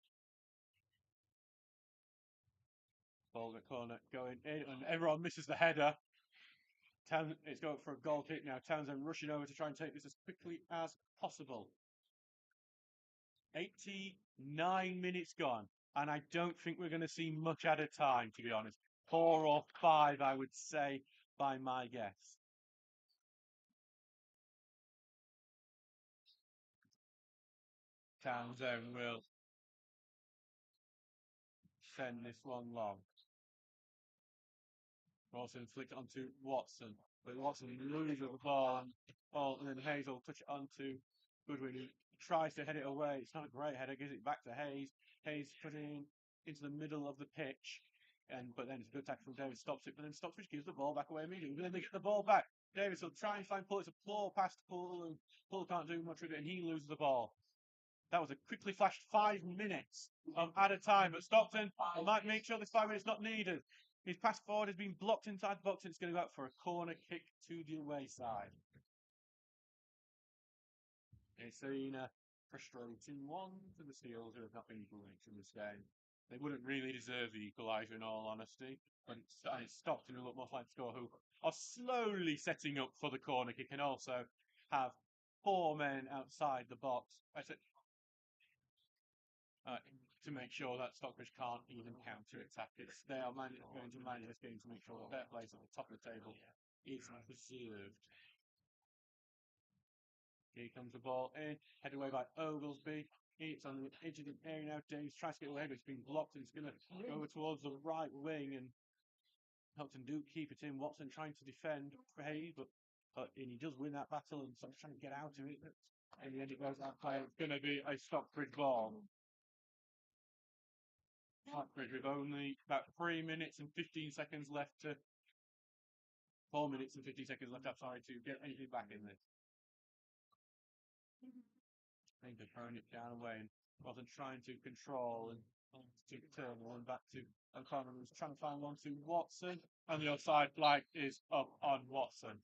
Ball in the corner going in, and everyone misses the header. It's going for a goal kick now. Townsend rushing over to try and take this as quickly as possible. 89 minutes gone, and I don't think we're going to see much at a time, to be honest. 4 or 5, I would say, by my guess. Townsend will send this one long. Rawson flicked it onto Watson, but Watson loses the ball, and then Hayes will touch it onto Goodwin, who tries to head it away. It's not a great header, gives it back to Hayes. Hayes putting into the middle of the pitch, but then it's a good tackle from Davis, stops it, but then Stocksbridge gives the ball back away immediately. But then they get the ball back. Davis will try and find Pull. It's a poor pass to Pull, and Pull can't do much with it, and he loses the ball. That was a quickly flashed 5 minutes of added time, but Stockton might make sure this 5 minutes not needed. His pass forward has been blocked inside the box, and it's going to go out for a corner kick to the away side. It's been a frustrating one for the Steelers, who have not been great in this game. They wouldn't really deserve the equaliser, in all honesty, but it's Stockton, who look most likely to score, who are slowly setting up for the corner kick, and also have 4 men outside the box. To make sure that Stockbridge can't even counter-attack it. They are going to manage this game to make sure that their place at the top of the table is preserved. Here comes the ball in, headed away by Oglesby. It's on the edge of the area now. Davis tries to get away, but it's been blocked, and it's going to go towards the right wing, and Stockton do keep it in. Watson trying to defend Hayes, but and he does win that battle, and Stockton's trying to get out of it. But in the end, it goes out play. It's going to be a Stockbridge ball. Stockbridge with only about 3 minutes and 15 seconds left to 4 minutes and 15 seconds left. I'm sorry, to get anything back in this. I think they're throwing it down away and wasn't trying to control and to turn one back to O'Connor, who's trying to find one to Watson, and the offside flag is up on Watson.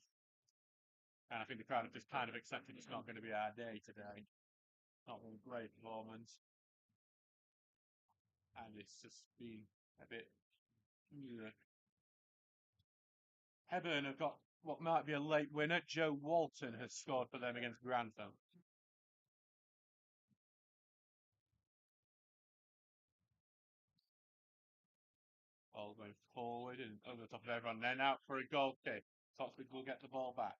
And I think the crowd have just kind of accepted it's not going to be our day today. Not a great performance. And it's just been a bit. Hebburn have got what might be a late winner. Joe Walton has scored for them against Grantham. Ball going forward and over the top of everyone. Then out for a goal kick. Stocksbridge will get the ball back.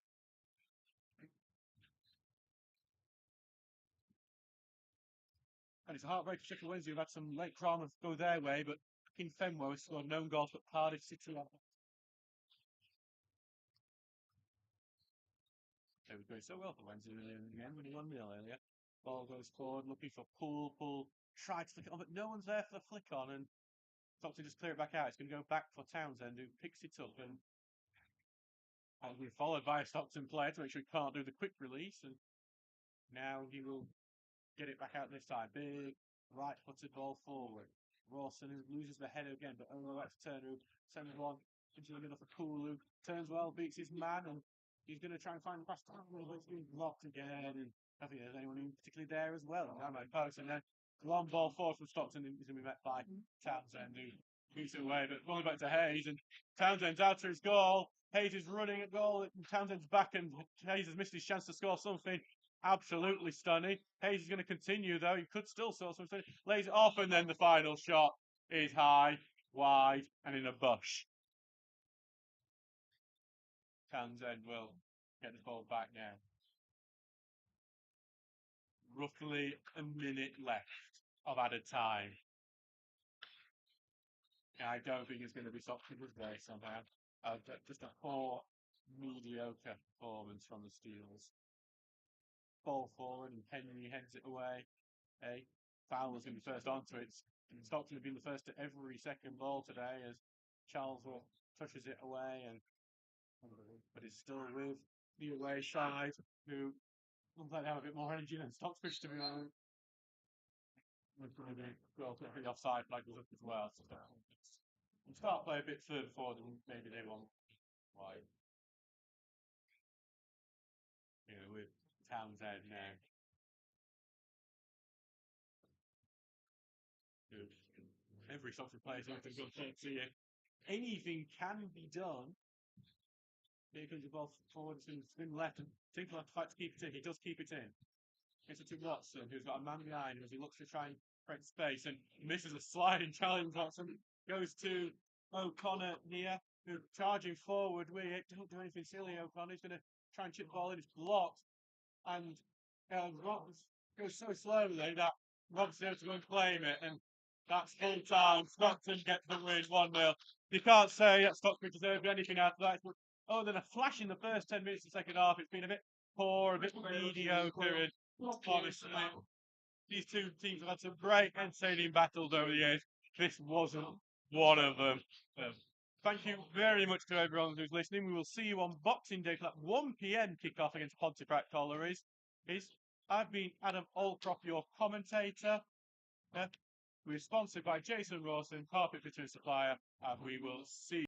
And it's a heartbreak for Sheffield Wednesday, who've had some late dramas go their way, but King Fenway has scored no goals, but Cardiff City have. They were going so well for Wednesday in the end, winning 1-0 earlier. Ball goes forward, looking for Poole. Poole tried to flick it on, but no one's there for the flick on, and Stockton just clear it back out. It's going to go back for Townsend, who picks it up and will be followed by a Stockton player to make sure he can't do the quick release. And now he will get it back out this time. Big right-footed ball forward. Rawson, who loses the header again, but only left to turn, who sends one into the middle for Poole, who turns well, beats his man, and he's going to try and find the pass to Poole, but it's being blocked again. And I think there's anyone particularly there as well. Post, and then long ball forward from Stockton is going to be met by Townsend, who beats it away, but going back to Hayes, and Townsend's out to his goal. Hayes is running at goal, and Townsend's back, and Hayes has missed his chance to score something absolutely stunning. Hayes is going to continue, though. He could still score something. Lays it off, and then the final shot is high, wide, and in a bush. Townsend will get the ball back now. Roughly a minute left of added time. I don't think it's going to be Stockton today somehow. Just a poor, mediocre performance from the Steelers. Ball forward, and Henry heads it away. Fowler's going to be first onto it. Stockton have been the first to every second ball today as Charlesworth touches it away, but it's still with the away side, who looks like they have a bit more energy than Stocksbridge, to be honest. The offside flag was up as well. So we'll start play a bit further forward than maybe they want. Why? With Townsend now. Every Stockton player is going to go see if anything can be done. Here comes the ball forward to spin left, and Tinkle has to fight to keep it in. He does keep it in. It's to Watson, who's got a man behind him as he looks to try and create space and misses a sliding challenge. Watson goes to O'Connor near, who's charging forward with it. Don't do anything silly, O'Connor. He's going to try and chip the ball in. It's blocked. And Robs goes so slowly that Rob's able to go and claim it. And That's full time. Stockton gets the win 1-0. You can't say that Stockbridge deserved anything out of that. Other than a flash in the first 10 minutes of the second half, it's been a bit poor, a bit mediocre, and honestly, these two teams have had some great entertaining battles over the years. This wasn't one of them. Thank you very much to everyone who's listening. We will see you on Boxing Day for that 1 p.m. kickoff against Pontefract Collieries. I've been Adam Allcroft, your commentator. We're sponsored by Jason Rawson, Carpet Fitter and Supplier, and we will see you.